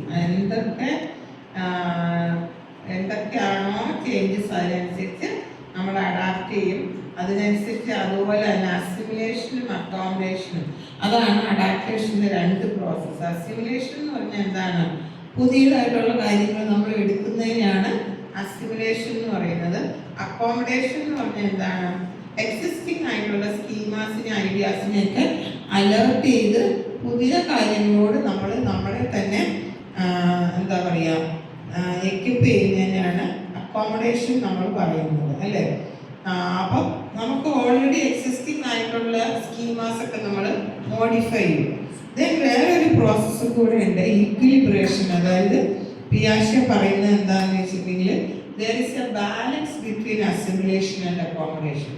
എന്തൊക്കെയാണോ ചേഞ്ചസ് അതിനനുസരിച്ച് നമ്മൾ അഡാപ്റ്റ് ചെയ്യും. അതിനനുസരിച്ച് അതുപോലെ തന്നെ അസിമുലേഷനും അക്കോമഡേഷനും, അതാണ് അഡാപ്റ്റേഷൻ്റെ 2 പ്രോസസ്സ്. അസിമുലേഷൻ എന്ന് പറഞ്ഞാൽ എന്താണ്? പുതിയതായിട്ടുള്ള കാര്യങ്ങൾ നമ്മൾ എടുക്കുന്നതിനാണ് അസിമുലേഷൻ എന്ന് പറയുന്നത്. അക്കോമഡേഷൻ എന്ന് പറഞ്ഞാൽ എന്താണ്? എക്സിസ്റ്റിംഗ് ആയിട്ടുള്ള സ്കീമാസിനെ ഐഡിയാസിനെയൊക്കെ അലേർട്ട് ചെയ്ത് പുതിയ കാര്യങ്ങളോട് നമ്മളെ തന്നെ എന്താ പറയുക എക്യുപ്പ് ചെയ്യുന്നതിനാണ് അക്കോമഡേഷൻ നമ്മൾ പറയുന്നത് അല്ലേ. അപ്പം നമുക്ക് ഓൾറെഡി എക്സിസ്റ്റിംഗ് ആയിട്ടുള്ള സ്കീമാസ് ഒക്കെ നമ്മൾ മോഡിഫൈ ചെയ്യും. ദെൻ വേറൊരു പ്രോസസ്സ് കൂടെ ഉണ്ട്, ഈക്വിലിബ്രേഷൻ. അതായത് പിയാഷെ പറയുന്നത് എന്താണെന്ന് വെച്ചിട്ടുണ്ടെങ്കിൽ there is a balance between assimilation and accommodation.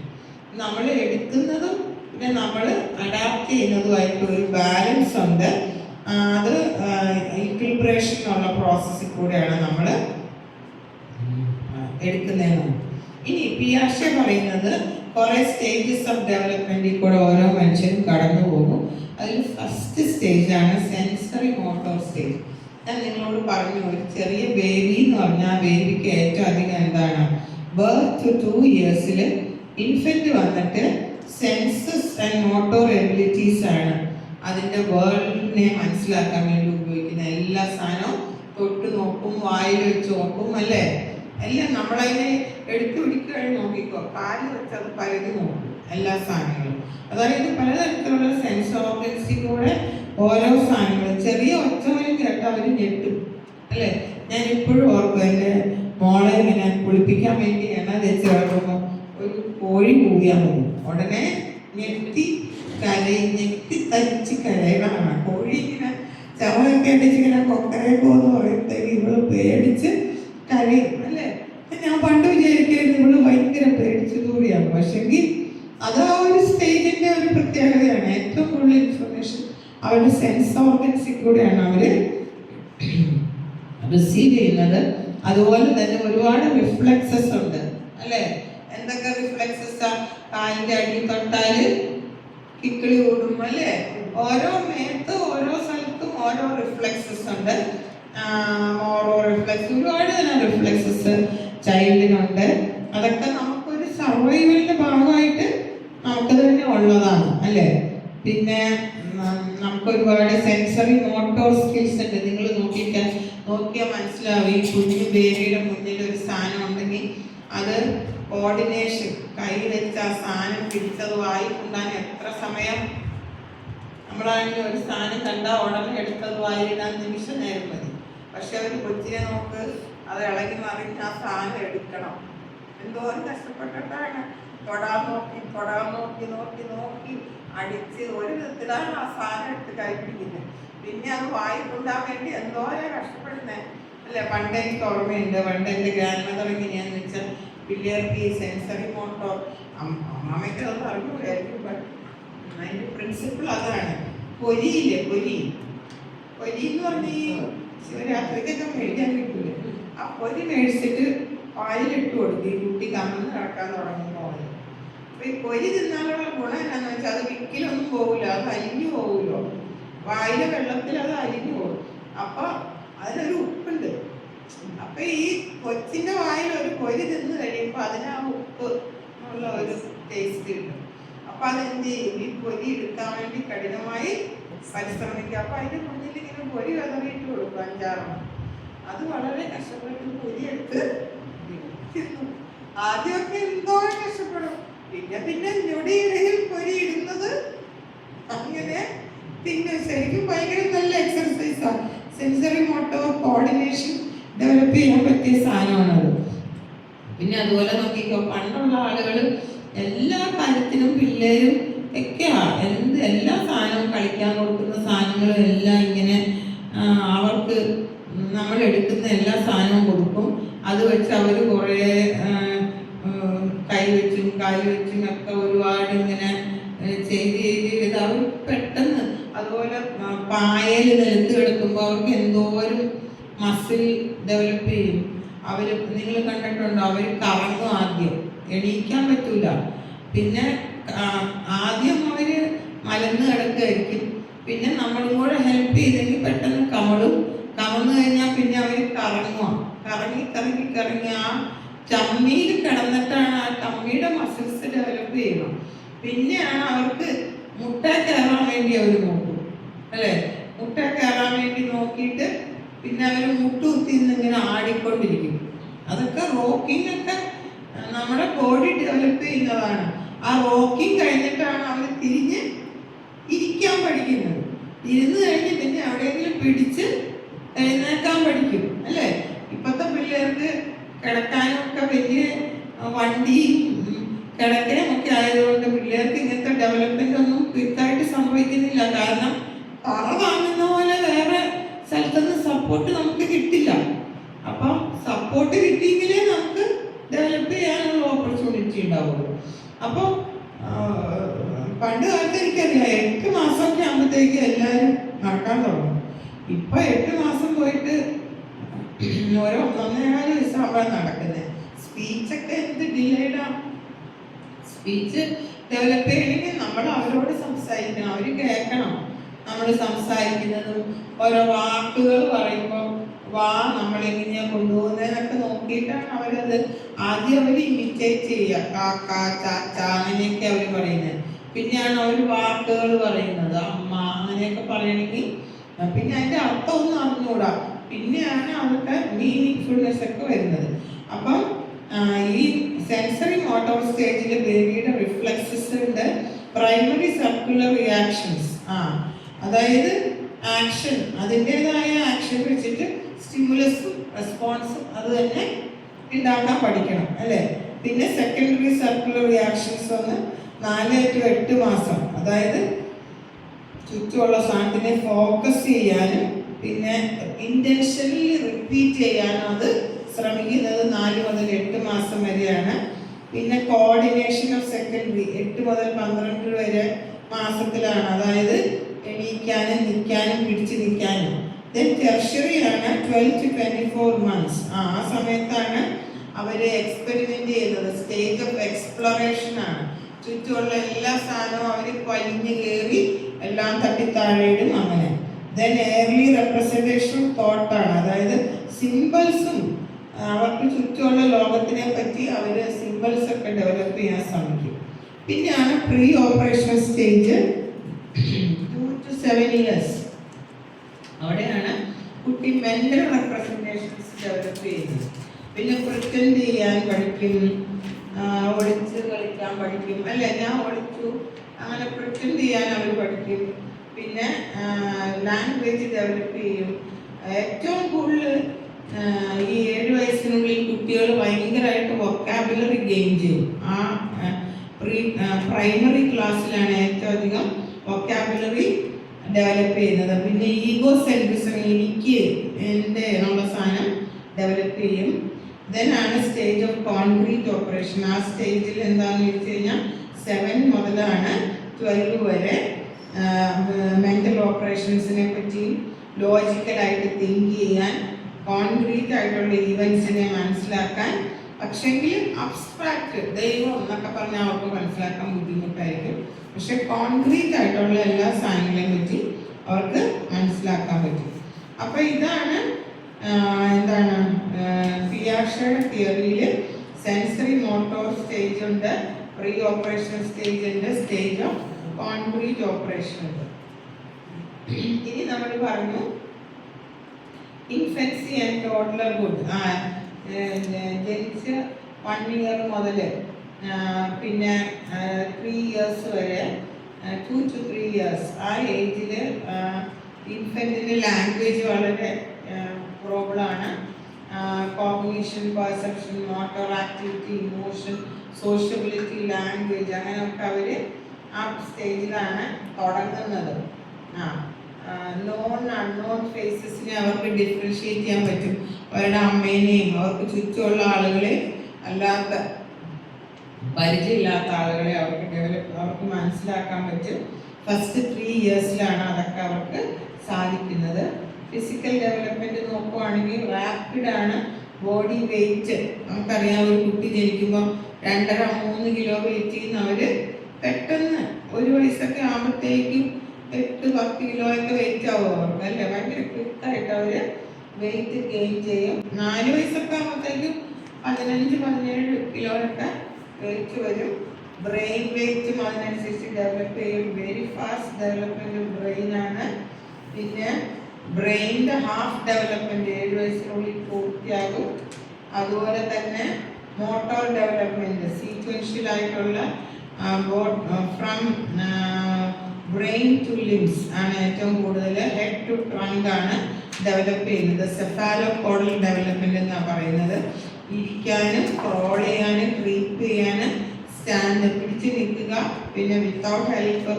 നമ്മൾ എടുക്കുന്നതും പിന്നെ നമ്മൾ അഡാപ്റ്റ് ചെയ്യുന്നതുമായിട്ടൊരു ബാലൻസ് ഉണ്ട്. അത് ഈക്വിലിബ്രേഷൻ എന്നുള്ള പ്രോസസ്സിൽ കൂടെയാണ് നമ്മൾ എടുക്കുന്നതെന്ന്. ഇനി പിയാഷെ പറയുന്നത് കുറേ സ്റ്റേജസ് ഓഫ് ഡെവലപ്മെൻറ്റിൽ കൂടെ ഓരോ മനുഷ്യരും കടന്നു പോകും. അതിൽ ഫസ്റ്റ് സ്റ്റേജാണ് സെൻസറി മോട്ടോർ സ്റ്റേജ്. ഞാൻ നിങ്ങളോട് പറഞ്ഞു, ഒരു ചെറിയ ബേബി എന്ന് പറഞ്ഞാൽ ബേബിക്ക് ഏറ്റവും അധികം എന്താണ്, ബർത്ത് 2 ഇയേഴ്സിൽ ഇൻഫൻറ്റ് വന്നിട്ട് സെൻസസ് ആൻഡ് മോട്ടോർ എബിലിറ്റീസ് ആണ് അതിൻ്റെ വേൾഡിനെ മനസ്സിലാക്കാൻ വേണ്ടി ഉപയോഗിക്കുന്ന. എല്ലാ സാധനവും തൊട്ട് നോക്കും, വായിൽ വെച്ച് നോക്കും അല്ലേ. എല്ലാം നമ്മളതിനെ എടുത്തു പിടിക്കുകയായി നോക്കിക്കോ, കാല് വെച്ച് അത് പലത് നോക്കും എല്ലാ സാധനങ്ങളും. അതായത് പലതരത്തിലുള്ള സെൻസ് ഓർഗൻസിലൂടെ ഓരോ സാധനങ്ങളും ചെറിയ ഒച്ചമയം കേട്ട് അവർ ഞെട്ടും അല്ലേ. ഞാൻ ഇപ്പോഴും ഓർക്കും, എൻ്റെ മോളെ ഇങ്ങനെ കുളിപ്പിക്കാൻ വേണ്ടി എണ്ണ തേച്ച് കിടക്കുമ്പോൾ ഒരു കോഴി കൂടിയാൽ മതി, ഉടനെ ഞെട്ടി ഞെട്ടി തരിച്ച് കരയണമാണ്. കോഴി ഇങ്ങനെ ചവയൊക്കെ അടിച്ചിങ്ങനെ കൊക്കരേക്കോന്ന് പറയുമ്പോഴത്തേക്ക് ഇവള് പേടിച്ച് കരയും അല്ലേ. ഞാൻ പണ്ട് വിചാരിക്കുന്നത് ഇവള് ഭയങ്കര പേടിച്ചതൂടിയാണ്. പക്ഷെങ്കിൽ അത് ആ ഒരു സ്റ്റേജിന്റെ ഒരു പ്രത്യേകതയാണ്. ഏറ്റവും കൂടുതൽ ഇൻഫർമേഷൻ അവരുടെ സെൻസ് ഓർഗൻസിൽ കൂടെയാണ് അവര് റിസീവ് ചെയ്യുന്നത്. അതുപോലെ തന്നെ ഒരുപാട് റിഫ്ലെക്സസ് ഉണ്ട് അല്ലേ. എന്തൊക്കെ റിഫ്ലെക്സസ്? കാലിന്റെ അടി തൊട്ടാല് കിക്കിളി കൂടും അല്ലേ. ഓരോ മേത്ത് ഓരോ സ്ഥലത്തും ഓരോ റിഫ്ലെക്സസ് ഉണ്ട്. ഓരോ റിഫ്ലെക്സ്, ഒരുപാട് തന്നെ റിഫ്ലെക്സസ് ചൈൽഡിനുണ്ട്. അതൊക്കെ നമുക്കൊരു സർവൈവലിന്റെ ഭാഗമായിട്ട് നമുക്ക് തന്നെ ഉള്ളതാണ് അല്ലേ. പിന്നെ നമുക്ക് ഒരുപാട് സെൻസറി മോട്ടോർ സ്കിൽസ് ഉണ്ട്. നിങ്ങൾ നോക്കിയാൽ മനസ്സിലാവും. ഈ കുഞ്ഞു ബേബിയുടെ മുന്നിൽ ഒരു സാധനം ഉണ്ടെങ്കിൽ അത് കോർഡിനേഷൻ, കൈ വെച്ച് ആ സാധനം പിടിച്ചത് വായിക്കൊണ്ടാൻ എത്ര സമയം. നമ്മളാണെങ്കിൽ ഒരു സാധനം കണ്ടാൽ ഉടനെ എടുത്തത് വായിടാൻ നിമിഷ നേരം മതി. പക്ഷെ ഒരു കൊച്ചിനെ നോക്ക്, അത് ഇളകി മറിഞ്ഞ് ആ സാധനം എടുക്കണം. എന്തോരം കഷ്ടപ്പെട്ടിട്ടാണ് തൊടാൻ നോക്കി അടിച്ച് ഒരു വിധത്തിലാണ് ആ സാധനം എടുത്ത് കഴിപ്പിക്കുന്നത്. പിന്നെ അത് വായിക്കൊണ്ടാൻ വേണ്ടി എന്തോരം കഷ്ടപ്പെടുന്നത് അല്ലേ. പണ്ട് എനിക്ക് ഓർമ്മയുണ്ട്, പണ്ട് എൻ്റെ ഗ്രാൻഡ് മദർ എങ്ങനെയാന്ന് വെച്ചാൽ പിള്ളേർക്ക് ഈ സെൻസറി മോട്ടോർ, അമ്മയ്ക്ക് അത് അറിഞ്ഞൂലായിരിക്കും, അതിൻ്റെ പ്രിൻസിപ്പിൾ അതാണ്. പൊരിയില്ലേ, പൊരി എന്ന് പറഞ്ഞ് ഈ ശിവരാത്രിക്കൊക്കെ മേടിക്കാൻ കിട്ടൂലേ, ആ പൊരി മേടിച്ചിട്ട് പാലിലിട്ട് കൊടുത്ത് ഈ കുട്ടി കമന്ന് നടക്കാൻ തുടങ്ങുന്ന പോലെ. അപ്പൊ ഈ പൊരി തിന്നാലുള്ള ഗുണം എന്നാന്ന് വെച്ചാൽ അത് വിക്കിലൊന്നും പോകില്ല, അത് അലിഞ്ഞു പോകുമല്ലോ. വായിലെ വെള്ളത്തിൽ അത് അലിഞ്ഞു പോകും. അപ്പൊ അതിനൊരു ഉപ്പുണ്ട്. അപ്പൊ ഈ കൊച്ചിന്റെ വായിൽ ഒരു പൊരി തിന്ന് കഴിയുമ്പോൾ അതിന് ആ ഉപ്പ് എന്നുള്ള ഒരു ടേസ്റ്റ് കിട്ടും. അപ്പൊ അതെന്ത് ചെയ്യും? ഈ പൊരി എടുക്കാൻ വേണ്ടി കഠിനമായി പരിശ്രമിക്കുക. അപ്പൊ അതിന്റെ മുന്നിൽ ഇങ്ങനെ പൊരി കതറിയിട്ട് കൊടുക്കും 5-6. അത് വളരെ കഷ്ടപ്പെട്ട് പൊരി എടുത്ത് ആദ്യമൊക്കെ എന്തോരം കഷ്ടപ്പെടും. പിന്നെ ഞൊടിയിടയിൽ പൊരി ഇടുന്നത് അങ്ങനെ പിന്നെ ശരിക്കും ഭയങ്കര നല്ല എക്സർസൈസാണ്. സെൻസറി മോട്ടോർ കോർഡിനേഷൻ ഡെവലപ്പ് ചെയ്യാൻ പറ്റിയ സാധനമാണത്. പിന്നെ അതുപോലെ നോക്കിക്കോ, പണ്ടുള്ള ആളുകൾ എല്ലാ കാര്യത്തിനും പിള്ളേരും ഒക്കെയാ എല്ലാ സാധനവും കളിക്കാൻ കൊടുക്കുന്ന സാധനങ്ങളും എല്ലാം ഇങ്ങനെ അവർക്ക് നമ്മൾ എടുക്കുന്ന എല്ലാ സാധനവും കൊടുക്കും. അത് വെച്ച് അവർ കുറേ കൈവച്ചും കാല് വെച്ചും ഒക്കെ ഒരുപാട് ഇങ്ങനെ ചെയ്ത് അവർ പെട്ടെന്ന്. അതുപോലെ പായൽ നിലത്ത് കിടക്കുമ്പോൾ അവർക്ക് എന്തോരം മസിൽ ഡെവലപ്പ് ചെയ്യും. നിങ്ങൾ കണ്ടിട്ടുണ്ടോ? അവർ കറങ്ങും, ആദ്യം എണീക്കാൻ പറ്റൂല. പിന്നെ ആദ്യം അവർ മലന്ന് കിടക്കുകയായിരിക്കും. പിന്നെ നമ്മളും കൂടെ ഹെൽപ്പ് ചെയ്തെങ്കിൽ പെട്ടെന്ന് കമന്ന് കഴിഞ്ഞാൽ പിന്നെ അവർ കറങ്ങി ആ ചമ്മിയിൽ കിടന്നിട്ടാണ് ആ ചമ്മിയുടെ മസിൽസ് ഡെവലപ്പ് ചെയ്യണം. പിന്നെയാണ് അവർക്ക് മുട്ട കയറാൻ വേണ്ടി അവർ നോക്കും അല്ലേ. മുട്ട കയറാൻ വേണ്ടി നോക്കിയിട്ട് പിന്നെ അവർ മുട്ടുകുത്തി ഇങ്ങനെ ആടിക്കൊണ്ടിരിക്കും. അതൊക്കെ റോക്കിംഗ് ഒക്കെ നമ്മുടെ ബോഡി ഡെവലപ്പ് ചെയ്യുന്നതാണ്. ആ റോക്കിംഗ് കഴിഞ്ഞിട്ടാണ് അവർ തിരിഞ്ഞ് ഇരിക്കാൻ പഠിക്കുന്നത്. ഇരുന്ന് കഴിഞ്ഞ് പിന്നെ എവിടെയെങ്കിലും പിടിച്ച് എഴുന്നേക്കാൻ പഠിക്കും അല്ലേ. ഇപ്പോഴത്തെ പിള്ളേർക്ക് കിടക്കാനും ഒക്കെ വലിയ വണ്ടിയും കിടക്കയും ഒക്കെ ആയതുകൊണ്ട് പിള്ളേർക്ക് ഇങ്ങനത്തെ ഡെവലപ്മെന്റ് ഒന്നും ക്വിക്കായിട്ട് സംഭവിക്കുന്നില്ല. കാരണം തറ താങ്ങുന്ന പോലെ വേറെ സ്ഥലത്തുനിന്ന് സപ്പോർട്ട് നമുക്ക് കിട്ടില്ല. അപ്പം സപ്പോർട്ട് കിട്ടിയെങ്കിലേ നമുക്ക് ഡെവലപ്പ് ചെയ്യാനുള്ള ഓപ്പർച്യൂണിറ്റി ഉണ്ടാവുള്ളൂ. അപ്പം പണ്ട് കാലത്ത് എനിക്കറിയാം 8 മാസമൊക്കെ ആകുമ്പോഴത്തേക്ക് എല്ലാവരും നടക്കാൻ തുടങ്ങും. ഇപ്പൊ 8 മാസം പോയിട്ട് ഓരോ 1.25 വയസ്സാകുമ്പോഴാണ് നടക്കുന്നത്. സ്പീച്ചൊക്കെ എന്ത് ഡിലേഡാണ്. സ്പീച്ച് ഡെവലപ്പ് ചെയ്യണമെങ്കിൽ നമ്മൾ അവരോട് സംസാരിക്കണം, അവർ കേൾക്കണം. നമ്മൾ സംസാരിക്കുന്നതും ഓരോ വാക്കുകൾ പറയുമ്പോൾ നമ്മളെങ്ങനെയാ കൊണ്ടുപോകുന്നതെന്നൊക്കെ നോക്കിയിട്ടാണ് അവരത് ആദ്യം അവർ ഇമിറ്റേറ്റ് ചെയ്യുക. കാക്ക, ചാച്ച അങ്ങനെയൊക്കെ അവർ പറയുന്നത്. പിന്നെയാണ് അവർ വാക്കുകൾ പറയുന്നത്, അമ്മ അങ്ങനെയൊക്കെ പറയണമെങ്കിൽ. പിന്നെ അതിൻ്റെ അർത്ഥമൊന്നും അറിഞ്ഞുകൂടാ. പിന്നെയാണ് അവർക്ക് മീനിങ് ഫുൾനെസ് ഒക്കെ വരുന്നത്. അപ്പം ഈ സെൻസറി മോട്ടോർ സ്റ്റേജിൽ ബേബിയുടെ റിഫ്ലെക്സസ് ഉണ്ട്. പ്രൈമറി സർക്കുലർ റിയാക്ഷൻസ്, അതായത് ആക്ഷൻ, അതിൻ്റെതായ ആക്ഷൻ വെച്ചിട്ട് സ്റ്റിമുലസും റെസ്പോൺസും അത് തന്നെ ഉണ്ടാക്കാൻ പഠിക്കണം അല്ലേ. പിന്നെ സെക്കൻഡറി സർക്കുലർ റിയാക്ഷൻസ് ഒന്ന് 4 to 8 മാസം, അതായത് ചുറ്റുമുള്ള സാധനത്തിനെ ഫോക്കസ് ചെയ്യാനും പിന്നെ ഇന്റൻഷനലി റിപ്പീറ്റ് ചെയ്യാനും അത് ശ്രമിക്കുന്നത് 4 മുതൽ 8 മാസം വരെയാണ്. പിന്നെ കോർഡിനേഷൻ ഓഫ് സെക്കൻഡറി 8 മുതൽ 12 വരെ മാസത്തിലാണ്, അതായത് എണീക്കാനും നിൽക്കാനും പിടിച്ചു നിൽക്കാനും. ദെൻ ടെർഷ്യറി ആണ് 12 to 24 months. ആ സമയത്താണ് അവർ എക്സ്പെരിമെന്റ് ചെയ്യുന്നത്. സ്റ്റേജ് ഓഫ് എക്സ്പ്ലോറേഷൻ ആണ്. ചുറ്റുമുള്ള എല്ലാ സാധനവും അവർ വലിഞ്ഞു കയറി എല്ലാം തട്ടിത്താഴയിടും അങ്ങനെ. ദെൻ ഏർലി റെപ്രസെന്റേഷൻ തോട്ടാണ്, അതായത് സിമ്പിൾസും അവർക്ക് ചുറ്റുമുള്ള ലോകത്തിനെ പറ്റി അവർ സിമ്പിൾസ് ഒക്കെ ഡെവലപ്പ് ചെയ്യാൻ ശ്രമിക്കും. പിന്നെയാണ് pre operational stage 2 to 7 years. അവിടെയാണ് കുട്ടി മെന്റൽ റെപ്രസെന്റേഷൻസ് ഡെവലപ്പ് ചെയ്യുന്നത്. പിന്നെ പ്രിറ്റൻഡ് ചെയ്യാൻ പഠിക്കും, ഒളിച്ച് കളിക്കാൻ പഠിക്കും, അല്ല ഞാൻ ഒളിച്ചു അങ്ങനെ പ്രിറ്റൻഡ് ചെയ്യാൻ അവർ പഠിക്കും. പിന്നെ ലാംഗ്വേജ് ഡെവലപ്പ് ചെയ്യും. ഏറ്റവും കൂടുതൽ ഈ 7 വയസ്സിനുള്ളിൽ കുട്ടികൾ ഭയങ്കരമായിട്ട് വൊക്കാബുലറി ഗെയിൻ ചെയ്യും. ആ പ്രൈമറി ക്ലാസ്സിലാണ് ഏറ്റവും അധികം വൊക്കാബുലറി ഡെവലപ്പ് ചെയ്യുന്നത്. പിന്നെ ഈഗോ സെൻട്രിസം, എനിക്ക് എൻ്റെ എന്നുള്ള സാധനം ഡെവലപ്പ് ചെയ്യും. ദെൻ ആണ് സ്റ്റേജ് ഓഫ് കോൺക്രീറ്റ് ഓപ്പറേഷൻ. ആ സ്റ്റേജിൽ എന്താണെന്ന് വെച്ച് കഴിഞ്ഞാൽ 7 മുതലാണ് 12 വരെ മെൻ്റൽ ഓപ്പറേഷൻസിനെ പറ്റി ലോജിക്കലായിട്ട് തിങ്ക് ചെയ്യാൻ, കോൺക്രീറ്റ് ആയിട്ടുള്ള ഈവൻസിനെ മനസ്സിലാക്കാൻ. പക്ഷെങ്കിൽ അബ്സ്ട്രാക്റ്റ് ദൈവം എന്നൊക്കെ പറഞ്ഞാൽ അവർക്ക് മനസ്സിലാക്കാൻ ബുദ്ധിമുട്ടായിരിക്കും. പക്ഷെ കോൺക്രീറ്റ് ആയിട്ടുള്ള എല്ലാ സാധനങ്ങളെയും പറ്റി അവർക്ക് മനസ്സിലാക്കാൻ പറ്റും. അപ്പോൾ ഇതാണ് എന്താണ് പിയാഷയുടെ തിയറിയിൽ സെൻസറി മോട്ടോർ സ്റ്റേജ് ഉണ്ട്, പ്രീ ഓപ്പറേഷണൽ സ്റ്റേജ് ഉണ്ട്, സ്റ്റേജ് ഓഫ് കോൺക്രീറ്റ് ഓപ്പറേഷൻ ഉണ്ട്. ഇനി നമ്മൾ പറഞ്ഞു ഇൻഫൻസി ആൻഡ് ടോഡ്ലർഹുഡ്. ജനിച്ച് 1 year മുതൽ പിന്നെ 3 years വരെ, 2 to 3 years ആ ഏജിൽ ഇൻഫൻറ്റിൻ്റെ ലാംഗ്വേജ് വളരെ പ്രോബ്ലമാണ്. Cognition, perception, motor activity, emotion, sociability, language അങ്ങനെയൊക്കെ അവർ ആ സ്റ്റേജിലാണ് തുടങ്ങുന്നത്. നോൺ അൺനോൺ ഫേസസിനെ അവർക്ക് ഡിഫറൻഷിയേറ്റ് ചെയ്യാൻ പറ്റും. അവരുടെ അമ്മേനെയും അവർക്ക് ചുറ്റുമുള്ള ആളുകളെ അല്ലാത്ത പരിചയമില്ലാത്ത ആളുകളെ അവർക്ക് മനസ്സിലാക്കാൻ പറ്റും. ഫസ്റ്റ് 3 yearsലാണ് അതൊക്കെ അവർക്ക് സാധിക്കുന്നത്. ഫിസിക്കൽ ഡെവലപ്മെൻറ്റ് നോക്കുവാണെങ്കിൽ റാപ്പിഡാണ്. ബോഡി വെയിറ്റ് നമുക്കറിയാം, ഒരു കുട്ടി ജനിക്കുമ്പോൾ 2.5-3 കിലോ വെയിറ്റ് ചെയ്യുന്ന അവർ പെട്ടെന്ന് 1 വയസ്സൊക്കെ ആകുമ്പോഴത്തേക്കും 8-10 കിലോയൊക്കെ വെയിറ്റ് ആവും അവർക്ക്, അല്ലേ? ഭയങ്കര ക്വിക്കായിട്ട് അവർ വെയിറ്റ് ഗെയിൻ ചെയ്യും. 4 വയസ്സൊക്കെ ആകുമ്പോഴത്തേക്കും 15-17 കിലോയൊക്കെ വെയിറ്റ് വരും. ബ്രെയിൻ വെയിറ്റും അതിനനുസരിച്ച് ഡെവലപ്പ് ചെയ്യും. വെരി ഫാസ്റ്റ് ഡെവലപ്മെൻറ്റ് ബ്രെയിനാണ്. പിന്നെ ബ്രെയിനിൻ്റെ ഹാഫ് ഡെവലപ്മെൻറ്റ് 7 വയസ്സിനുള്ളിൽ പൂർത്തിയാകും. അതുപോലെ തന്നെ മോട്ടോർ ഡെവലപ്മെൻറ്റ് സീക്വൻഷ്യലായിട്ടുള്ള ഫ്രം ബ്രെയിൻ ടു ലിംസ് ആണ് ഏറ്റവും കൂടുതൽ. ഹെഡ് ടു ട്രങ്ക് ആണ് ഡെവലപ്പ് ചെയ്യുന്നത്. സെഫാലോകോഡൽ ഡെവലപ്മെൻറ്റ് എന്നാണ് പറയുന്നത്. ഇരിക്കാനും ക്രോൾ ചെയ്യാനും ക്രീപ്പ് ചെയ്യാനും സ്റ്റാൻഡ് പിടിച്ച് നിൽക്കുക, പിന്നെ വിത്തൗട്ട് ഹെൽപ്പ്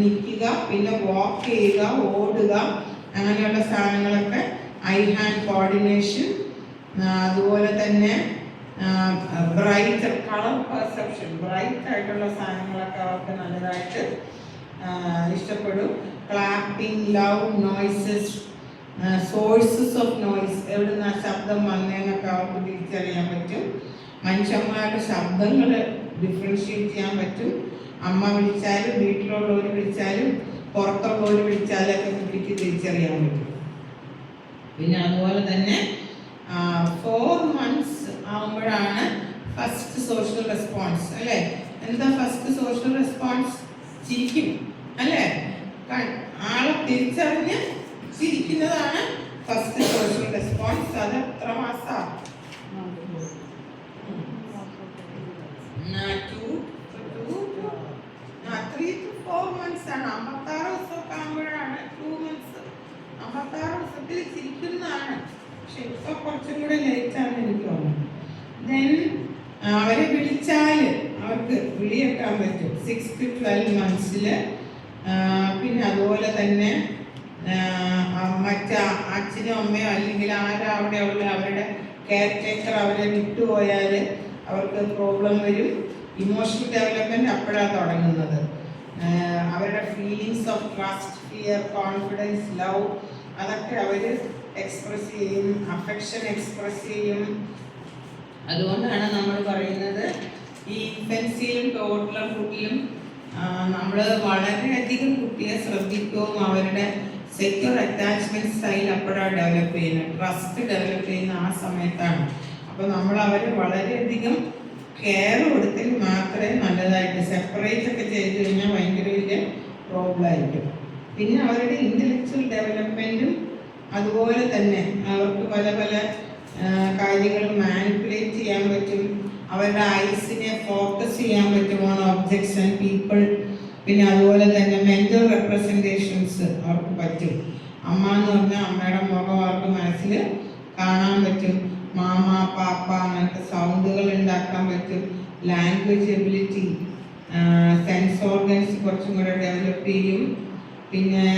നിൽക്കുക, പിന്നെ വാക്ക് ചെയ്യുക, ഓടുക, അങ്ങനെയുള്ള സാധനങ്ങളൊക്കെ. ഐ ഹാൻഡ് കോർഡിനേഷൻ, അതുപോലെ തന്നെ ബ്രൈറ്റ് കളർ പെർസെപ്ഷൻ, ബ്രൈറ്റ് ആയിട്ടുള്ള സാധനങ്ങളൊക്കെ അവർക്ക് നല്ലതായിട്ട് ഇഷ്ടപ്പെടും. Clapping, loud noises, sources of noise, എവിടെ നിന്ന് ആ ശബ്ദം വന്നതെന്നൊക്കെ അവർക്ക് തിരിച്ചറിയാൻ പറ്റും. മനുഷ്യന്മാരുടെ ശബ്ദങ്ങൾ ഡിഫറൻഷിയേറ്റ് ചെയ്യാൻ പറ്റും. അമ്മ വിളിച്ചാലും വീട്ടിലുള്ളവർ വിളിച്ചാലും പുറത്തുള്ളവർ വിളിച്ചാലൊക്കെ കുട്ടിക്ക് തിരിച്ചറിയാൻ പറ്റും. പിന്നെ അതുപോലെ തന്നെ 4 months ആകുമ്പോഴാണ് ഫസ്റ്റ് സോഷ്യൽ റെസ്പോൺസ്, അല്ലേ? എന്താ ഫസ്റ്റ് സോഷ്യൽ റെസ്പോൺസ്? ചിരിക്കും, അല്ലേ? ആളെ തിരിച്ചറിഞ്ഞ് ചിരിക്കുന്നതാണ് ഫസ്റ്റ് സോഷ്യൽ റെസ്പോൺസ്. അത് എത്ര മാസമാണ്? 3 to 4 months ആണ്. 56 ദിവസമൊക്കെ ആകുമ്പോഴാണ് 2 months. 56 ദിവസത്തിൽ ചിരിക്കുന്നതാണ്. പക്ഷെ ഇപ്പൊ കുറച്ചും കൂടെ ലേറ്റാണ് എനിക്ക് തോന്നുന്നത്. ദെൻ അവരെ വിളിച്ചാൽ അവർക്ക് വിളിയൊക്കെ ഉണ്ടാക്കാൻ പറ്റും 6 to 12 months. പിന്നെ അതുപോലെ തന്നെ മറ്റ് അച്ഛനോ അമ്മയോ അല്ലെങ്കിൽ ആരാ അവിടെ ഉള്ള അവരുടെ കെയർ ടേക്കർ അവരെ വിട്ടുപോയാൽ അവർക്ക് പ്രോബ്ലം വരും. ഇമോഷണൽ ഡെവലപ്മെൻറ്റ് അപ്പോഴാണ് തുടങ്ങുന്നത്. അവരുടെ feelings of trust, fear, confidence, love അതൊക്കെ അവർ എക്സ്പ്രസ് ചെയ്യും, അഫെക്ഷൻ എക്സ്പ്രസ് ചെയ്യും. അതുകൊണ്ടാണ് നമ്മൾ പറയുന്നത് ഈ ഇൻഫൻസിയിലും ടോഡ്ലർഹുഡിലും നമ്മൾ വളരെയധികം കുട്ടിയെ ശ്രദ്ധിക്കുകയും അവരുടെ സെക്യൂർ അറ്റാച്ച്മെന്റ് സ്റ്റൈൽ അപ്പോഴാണ് ഡെവലപ്പ് ചെയ്യുന്നത്, ട്രസ്റ്റ് ഡെവലപ്പ് ചെയ്യുന്ന ആ സമയത്താണ്. അപ്പോൾ നമ്മൾ അവരെ വളരെയധികം കെയർ കൊടുത്താൽ മാത്രമേ നല്ലതായിട്ട്, സെപ്പറേറ്റ് ഒക്കെ ചെയ്ത് കഴിഞ്ഞാൽ ഭയങ്കര വലിയ പ്രോബ്ലം ആയിരിക്കും. പിന്നെ അവരുടെ ഇൻ്റലക്ച്വൽ ഡെവലപ്മെൻറ്റും അതുപോലെ തന്നെ അവർക്ക് പല പല കാര്യങ്ങൾ മാനിപ്പുലേറ്റ് ചെയ്യാൻ പറ്റും. അവരുടെ ഐസിനെ ഫോക്കസ് ചെയ്യാൻ പറ്റും ഓൺ ഒബ്ജക്ട്സ് ആൻഡ് പീപ്പിൾ. പിന്നെ അതുപോലെ തന്നെ മെൻ്റൽ റെപ്രസെൻറ്റേഷൻസ് അവർക്ക് പറ്റും. അമ്മ എന്ന് പറഞ്ഞാൽ അമ്മയുടെ മുഖം അവർക്ക് മനസ്സിൽ കാണാൻ പറ്റും. മാമ, പാപ്പ അങ്ങനത്തെ സൗണ്ടുകൾ ഉണ്ടാക്കാൻ പറ്റും. ലാംഗ്വേജ് എബിലിറ്റി, സെൻസ് ഓർഗൻസ് കുറച്ചും കൂടെ ഡെവലപ്പ് ചെയ്യും. പിന്നെ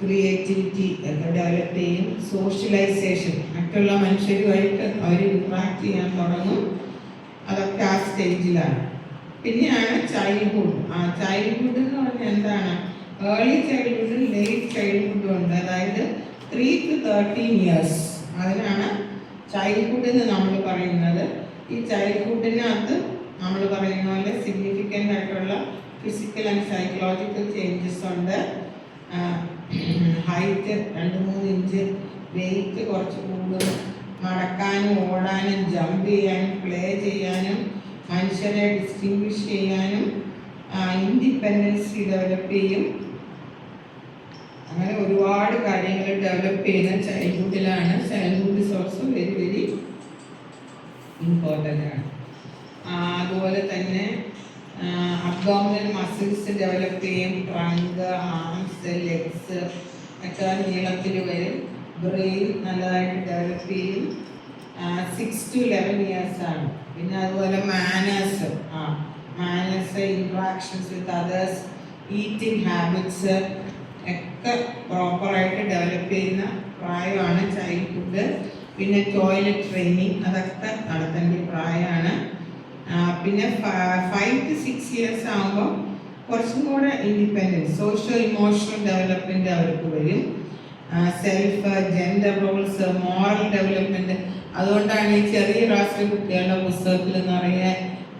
ക്രിയേറ്റിവിറ്റി ഒക്കെ ഡെവലപ്പ് ചെയ്യും. സോഷ്യലൈസേഷൻ, മറ്റുള്ള മനുഷ്യരുമായിട്ട് അവർ ഇൻട്രാക്ട് ചെയ്യാൻ തുടങ്ങും. അതൊക്കെ ആ സ്റ്റേജിലാണ്. പിന്നെയാണ് ചൈൽഡ്ഹുഡ്. ചൈൽഡ്ഹുഡ് എന്ന് പറഞ്ഞാൽ എന്താണ്? ഏർലി ചൈൽഡ്ഹുഡും ലേറ്റ് ചൈൽഡ്ഹുഡും ഉണ്ട്. അതായത് 3 to 13 years. അതിനാണ് ചൈൽഡ്ഹുഡ് എന്ന് നമ്മൾ പറയുന്നത്. ഈ ചൈൽഡ്ഹുഡിനകത്ത് നമ്മൾ പറയുന്ന പോലെ സിഗ്നിഫിക്കൻ്റ് ആയിട്ടുള്ള ഫിസിക്കൽ ആൻഡ് സൈക്കോളജിക്കൽ ചേഞ്ചസ് ഉണ്ട്. ഹൈറ്റ് 2-3 ഇഞ്ച്, വെയിറ്റ് കുറച്ച് കൂടും, നടക്കാനും ഓടാനും ജമ്പ് ചെയ്യാനും പ്ലേ ചെയ്യാനും മനുഷ്യരെ ഡിസ്റ്റിങ്വിഷ് ചെയ്യാനും ഇൻഡിപെൻഡൻസി ഡെവലപ്പ് ചെയ്യും. അങ്ങനെ ഒരുപാട് കാര്യങ്ങൾ ഡെവലപ്പ് ചെയ്യുന്ന ചൈൽഡ്ഹുഡിലാണ്. Childhood is also very very important ആണ്. അതുപോലെ തന്നെ അബ്ഡോമിനൽ മസിൽസ് ഡെവലപ്പ് ചെയ്യും. ട്രങ്ക്, ആംസ്, ലെഗ്സ് ഒക്കെ നീളത്തിൽ വരും. ബ്രെയിൻ നല്ലതായിട്ട് ഡെവലപ്പ് ചെയ്യും. 6 to 11 years ആണ്. പിന്നെ അതുപോലെ manners, interactions with others, eating habits ഒക്കെ പ്രോപ്പറായിട്ട് ഡെവലപ്പ് ചെയ്യുന്ന പ്രായമാണ് ചൈൽഡ്ഹുഡ്. പിന്നെ ടോയ്ലറ്റ് ട്രെയിനിങ് അതൊക്കെ നടത്തേണ്ട പ്രായമാണ്. പിന്നെ 5 to 6 years ആകുമ്പോൾ കുറച്ചും കൂടെ ഇൻഡിപെൻഡൻസ്, സോഷ്യോ ഇമോഷണൽ ഡെവലപ്മെൻറ്റ് അവർക്ക് വരും. Self, gender roles, moral development. അതുകൊണ്ടാണ് ഈ ചെറിയ ക്ലാസ്സിലെ കുട്ടികളുടെ പുസ്തകത്തിൽ നിറയെ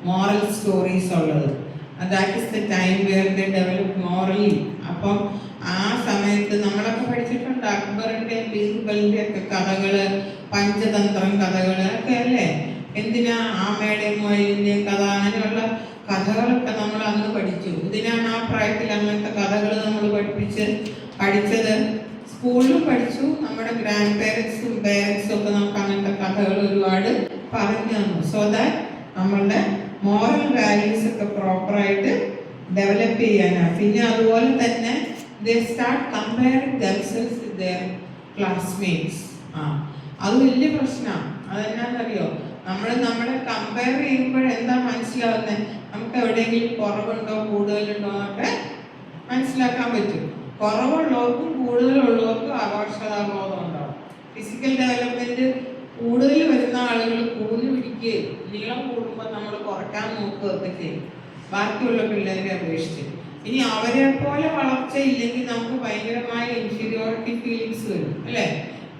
മോറൽ സ്റ്റോറീസ് ഉള്ളത്. That is the time wear they develop morally. അപ്പം ആ സമയത്ത് നമ്മളൊക്കെ പഠിച്ചിട്ടുണ്ട് അക്ബറിൻ്റെയും ബീർബലിൻ്റെ ഒക്കെ കഥകൾ, പഞ്ചതന്ത്രം കഥകൾ ഒക്കെ അല്ലേ? എന്തിനാ ആമയുടെയും മൊയിലിൻ്റെയും കഥ, അങ്ങനെയുള്ള കഥകളൊക്കെ നമ്മൾ അന്ന് പഠിച്ചു. എന്തിനാണ് ആ പ്രായത്തിൽ അങ്ങനത്തെ കഥകൾ നമ്മൾ പഠിച്ചത്? സ്കൂളിലും പഠിച്ചു. നമ്മുടെ ഗ്രാൻഡ് പേരൻസും പേരൻസും ഒക്കെ നമുക്ക് അങ്ങനത്തെ കഥകൾ ഒരുപാട് പറഞ്ഞു തന്നു. സോ ദാറ്റ് നമ്മളുടെ മോറൽ വാല്യൂസ് ഒക്കെ പ്രോപ്പറായിട്ട് ഡെവലപ്പ് ചെയ്യാനാണ്. പിന്നെ അതുപോലെ തന്നെ they start comparing themselves with their classmates. അത് വലിയ പ്രശ്നമാണ്. അതെന്നാന്നറിയോ? നമ്മളെ കമ്പയർ ചെയ്യുമ്പോൾ എന്താ മനസ്സിലാവുന്നത്? നമുക്ക് എവിടെയെങ്കിലും കുറവുണ്ടോ കൂടുതലുണ്ടോ എന്നൊക്കെ മനസ്സിലാക്കാൻ പറ്റും. കുറവുള്ളവർക്കും കൂടുതലുള്ളവർക്കും ആഘോഷതാബോധം ഉണ്ടാവും. ഫിസിക്കൽ ഡെവലപ്മെൻറ്റ് കൂടുതൽ വരുന്ന ആളുകൾ കൂടി പിടിക്കുകയും നീളം കൂടുമ്പോൾ നമ്മൾ കുറയ്ക്കാൻ നോക്കുകയൊക്കെ ചെയ്യും ബാക്കിയുള്ള പിള്ളേരെ അപേക്ഷിച്ച്. ഇനി അവരെ പോലെ വളർച്ച ഇല്ലെങ്കിൽ നമുക്ക് ഭയങ്കരമായ ഇൻഫീരിയോറിറ്റി ഫീലിങ്സ് വരും അല്ലേ?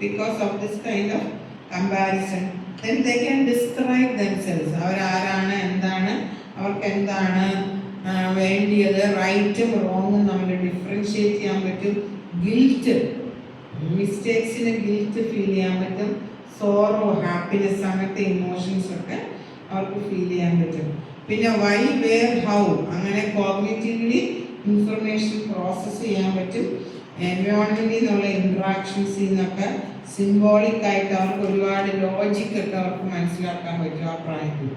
Because of this kind of comparison. then they can describe themselves. അവരാരാണ്, എന്താണ്, അവർക്ക് എന്താണ് വേണ്ടിയത്, റൈറ്റും റോങ്ങും നമ്മൾ ഡിഫറൻഷിയേറ്റ് ചെയ്യാൻ പറ്റും. ഗിൽറ്റ്, മിസ്റ്റേക്സിന് ഗിൽറ്റ് ഫീൽ ചെയ്യാൻ പറ്റും. സോറോ, ഹാപ്പിനെസ്, അങ്ങനത്തെ ഇമോഷൻസ് ഒക്കെ അവർക്ക് ഫീൽ ചെയ്യാൻ പറ്റും. പിന്നെ വൈ, വേർ, ഹൗ, അങ്ങനെ കോഗ്നിറ്റീവ്ലി ഇൻഫർമേഷൻ പ്രോസസ്സ് ചെയ്യാൻ പറ്റും. എൻവയോൺമെൻറ്റിൽ നിന്നുള്ള ഇൻട്രാക്ഷൻസിൽ നിന്നൊക്കെ സിംബോളിക് ആയിട്ട് അവർക്ക് ഒരുപാട് ലോജിക്കൊക്കെ അവർക്ക് മനസ്സിലാക്കാൻ പറ്റും ആ പ്രായത്തിൽ.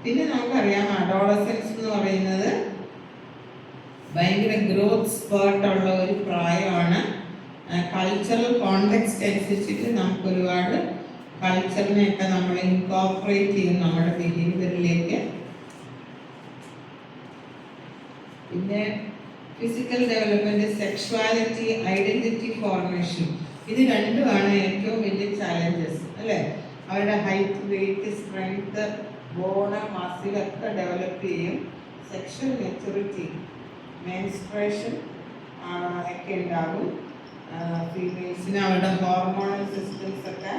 പിന്നെ നമുക്കറിയാം അഡോളസൻസ് എന്ന് പറയുന്നത് ഭയങ്കര ഗ്രോത്ത് സ്പേർട്ടുള്ള ഒരു പ്രായമാണ്. കൾച്ചറൽ കോണ്ടെക്സ്റ്റ് അനുസരിച്ചിട്ട് നമുക്ക് ഒരുപാട് കൾച്ചറിനെയൊക്കെ നമ്മൾ ഇൻകോർപ്പറേറ്റ് ചെയ്യും നമ്മുടെ ബിഹേവിയറിലേക്ക്. പിന്നെ physical development, sexuality, identity formation, ഇത് രണ്ടുമാണ് ഏറ്റവും വലിയ ചാലഞ്ചസ് അല്ലേ. അവരുടെ ഹൈറ്റ്, വെയിറ്റ്, സ്ട്രെങ്ത്, ബോണ്, മസിലൊക്കെ ഡെവലപ്പ് ചെയ്യും. സെക്ഷൽ മെച്യൂരിറ്റി, മെൻസ്ട്രേഷൻ ഒക്കെ ഉണ്ടാകും. ഫീമെയിൽസിന് അവരുടെ ഹോർമോണൽ സിസ്റ്റംസ് ഒക്കെ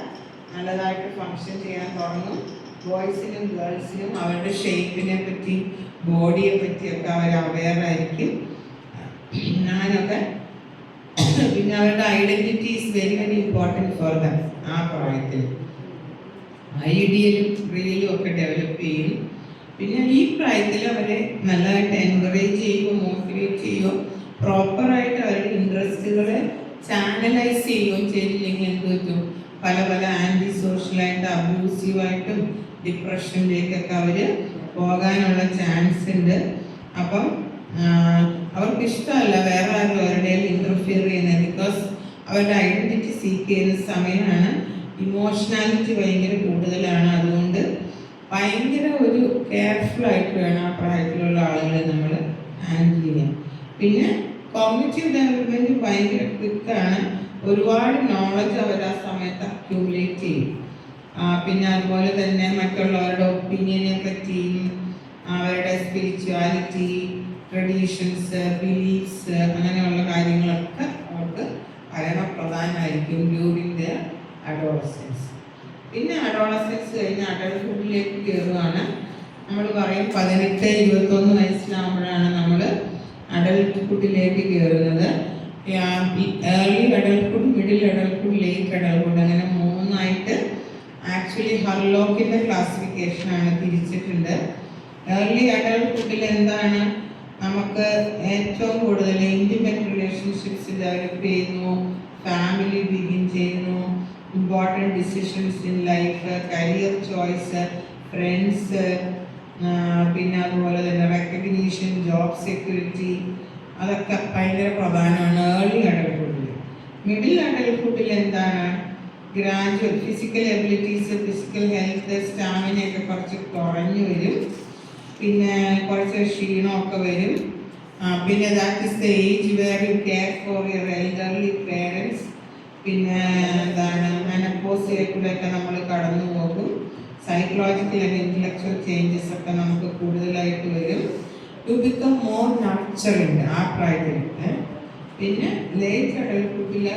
നല്ലതായിട്ട് ഫങ്ഷൻ ചെയ്യാൻ തുടങ്ങും. ബോയ്സിനും ഗേൾസിനും അവരുടെ ഷേപ്പിനെ പറ്റി, ബോഡിയെ പറ്റിയൊക്കെ അവർ അവെയർ ആയിരിക്കും. അങ്ങനെയൊക്കെ. പിന്നെ അവരുടെ identity is very very important for them. ആ പ്രായത്തിൽ ഐഡിയലും റിയലും ഒക്കെ ഡെവലപ്പ് ചെയ്യും. പിന്നെ ഈ പ്രായത്തിൽ അവരെ നല്ലതായിട്ട് എൻകറേജ് ചെയ്യുകയോ മോട്ടിവേറ്റ് ചെയ്യുകയോ പ്രോപ്പറായിട്ട് അവരുടെ ഇൻട്രസ്റ്റുകളെ ചാനലൈസ് ചെയ്യുകയും ചെയ്തില്ലെങ്കിൽ എന്ത് പറ്റും, പല പല ആൻറ്റി സോഷ്യലായിട്ട് അബ്യൂസീവായിട്ടും ഡിപ്രഷനിലേക്കൊക്കെ അവർ പോകാനുള്ള ചാൻസ് ഉണ്ട്. അപ്പം അവർക്ക് ഇഷ്ടമല്ല വേറെ ആരും അവരുടെ ഇൻ്റർഫിയർ ചെയ്യുന്നത്. ബിക്കോസ് അവരുടെ ഐഡൻറ്റിറ്റി സീക്ക് ചെയ്യുന്ന സമയമാണ്. ഇമോഷണാലിറ്റി ഭയങ്കര കൂടുതലാണ്. അതുകൊണ്ട് ഭയങ്കര ഒരു കെയർഫുൾ ആയിട്ട് വേണം ആ പ്രായത്തിലുള്ള ആളുകളെ നമ്മൾ ഹാൻഡിൽ ചെയ്യാൻ. പിന്നെ കോഗ്നിറ്റീവ് ഡെവലപ്മെൻറ്റ് ഭയങ്കര ക്വിക്കാണ്. ഒരുപാട് നോളജ് അവർ ആ സമയത്ത് അക്യൂമുലേറ്റ് ചെയ്യും. പിന്നെ അതുപോലെ തന്നെ മറ്റുള്ളവരുടെ ഒപ്പീനിയനെ പറ്റിയും അവരുടെ സ്പിരിച്വാലിറ്റി, ട്രഡീഷൻസ്, ബിലീഫ്സ്, അങ്ങനെയുള്ള കാര്യങ്ങളൊക്കെ അവർക്ക് പരമപ്രധാനമായിരിക്കും ഡ്യൂറിങ് ദ അഡോളസൻസ്. പിന്നെ അഡോളസൻസ് കഴിഞ്ഞ് അഡൾട്ട്ഹുഡിലേക്ക് കയറുകയാണ്. നമ്മൾ പറയും 18-21 വയസ്സിലാകുമ്പോഴാണ് നമ്മൾ അഡൾട്ട്ഹുഡിലേക്ക് കയറുന്നത്. Early adulthood, middle adulthood, late adulthood, അങ്ങനെ മൂന്നായിട്ട് ആക്ച്വലി ഹർലോക്കിൻ്റെ ക്ലാസിഫിക്കേഷനാണ് തിരിച്ചിട്ടുണ്ട്. ഏർലി അഡൾട്ട്ഹുഡിൽ എന്താണ്, നമുക്ക് ഏറ്റവും കൂടുതൽ ഇൻറ്റിമേറ്റ് റിലേഷൻഷിപ്സ് ഡെവലപ്പ് ചെയ്യുന്നു, ഫാമിലി ബിഗിൻ ചെയ്യുന്നു, important decisions in life, career choice, friends, പിന്നെ അതുപോലെ തന്നെ റെക്കഗ്നീഷൻ, ജോബ് സെക്യൂരിറ്റി, അതൊക്കെ ഭയങ്കര പ്രധാനമാണ് ഏർലി അഡൾട്ട്ഹുഡിൽ. മിഡിൽ അഡൾട്ട്ഹുഡിൽ എന്താണ്, gradual physical abilities, physical health, സ്റ്റാമിനയൊക്കെ കുറച്ച് കുറഞ്ഞു വരും. പിന്നെ കുറച്ച് ക്ഷീണമൊക്കെ വരും. പിന്നെ that is the age where you care for your elderly parents. പിന്നെ എന്താണ്, മെനപ്പോസിലേക്കൂടെയൊക്കെ നമ്മൾ കടന്നു പോകും. സൈക്കോളജിക്കൽ ആൻഡ് ഇൻ്റലക്ച്വൽ ചേഞ്ചസ് ഒക്കെ നമുക്ക് കൂടുതലായിട്ട് വരും. ടു ബിക്കം മോർ നർച്ചറിങ് ആ പ്രായത്തിൽ. പിന്നെ ലേറ്റ് അഡൾട്ട്ഹുഡിൽ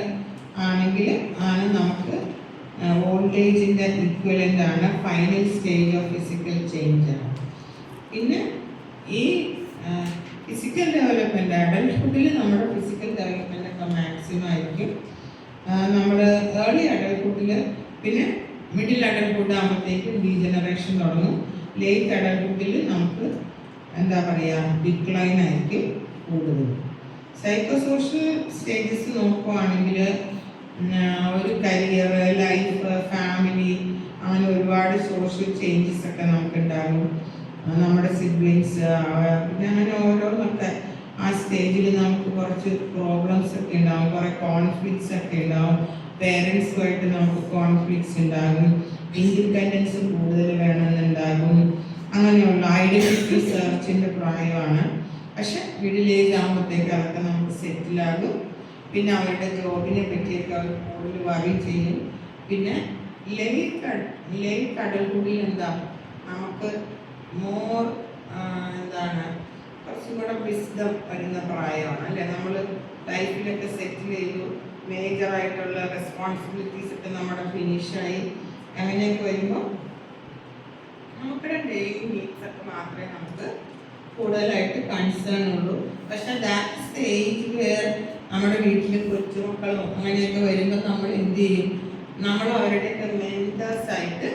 ആണെങ്കിൽ നമുക്ക് ഓൾഡ് ഏജിൻ്റെ ഇക്വലൻ്റ് ആണ്, final stage of physical change ആണ്. പിന്നെ ഈ ഫിസിക്കൽ ഡെവലപ്മെൻറ്റ് അഡൾട്ട്ഹുഡിൽ നമ്മുടെ ഫിസിക്കൽ ഡെവലപ്മെൻ്റ് ഒക്കെ മാക്സിമം ആയിരിക്കും. നമ്മൾ ഏർലി അഡൾട്ട്ഹുഡിൽ, പിന്നെ മിഡിൽ അഡൾട്ട്ഹുഡ് ആകുമ്പോഴത്തേക്കും ഡീജനറേഷൻ തുടങ്ങും. ലേറ്റ് അഡൾട്ട്ഹുഡിൽ നമുക്ക് എന്താ പറയുക, ഡിക്ലൈൻ ആയിരിക്കും കൂടുതൽ. സൈക്കോ സോഷ്യൽ സ്റ്റേജസ് നോക്കുവാണെങ്കിൽ ഒരു കരിയർ, ലൈഫ്, ഫാമിലി, അങ്ങനെ ഒരുപാട് സോഷ്യൽ ചേഞ്ചസ് ഒക്കെ നമുക്കുണ്ടാകും. നമ്മുടെ സിബ്ലിങ്സ്, പിന്നെ അങ്ങനെ ഓരോന്നൊക്കെ ആ സ്റ്റേജിൽ നമുക്ക് കുറച്ച് പ്രോബ്ലംസ് ഒക്കെ ഉണ്ടാകും, കുറേ കോൺഫ്ലിക്ട്സ് ഒക്കെ ഉണ്ടാകും. പേരൻസുമായിട്ട് നമുക്ക് കോൺഫ്ലിക്ട്സ് ഉണ്ടാകും. ഇൻഡിപെൻഡൻസ് കൂടുതൽ വേണമെന്നുണ്ടാകും. അങ്ങനെയുള്ള ഐഡൻറ്റിറ്റി സെർച്ചിൻ്റെ പ്രായമാണ്. പക്ഷെ മിഡിൽ ഏജ് ആകുമ്പോഴത്തേക്ക് അതൊക്കെ നമുക്ക് സെറ്റിലാകും. പിന്നെ അവരുടെ ജോബിനെ പറ്റിയൊക്കെ അവർ കൂടുതൽ വറി ചെയ്യും. പിന്നെ ലേറ്റ് അഡൾട്ട്ഹുഡിൽ എന്താ, നമുക്ക് മോർ എന്താണ്, കുറച്ചും കൂടെ വിസ്ഡം വരുന്ന പ്രായമാണ് അല്ലേ. നമ്മൾ ലൈഫിലൊക്കെ സെറ്റിൽ ചെയ്തു, മേജറായിട്ടുള്ള റെസ്പോൺസിബിലിറ്റീസ് ഒക്കെ നമ്മുടെ ഫിനിഷായി, അങ്ങനെയൊക്കെ വരുമ്പോൾ നമുക്കിടെ ഡെയിലി നീഡ്സ് ഒക്കെ മാത്രമേ നമുക്ക് കൂടുതലായിട്ട് കൺസേൺ ഉള്ളൂ. പക്ഷെ that is the age where നമ്മുടെ വീട്ടിൽ കൊച്ചുമക്കളോ അങ്ങനെയൊക്കെ വരുമ്പോൾ നമ്മൾ എന്ത് ചെയ്യും, നമ്മൾ അവരുടെയൊക്കെ മെൻറ്റേഴ്സായിട്ട്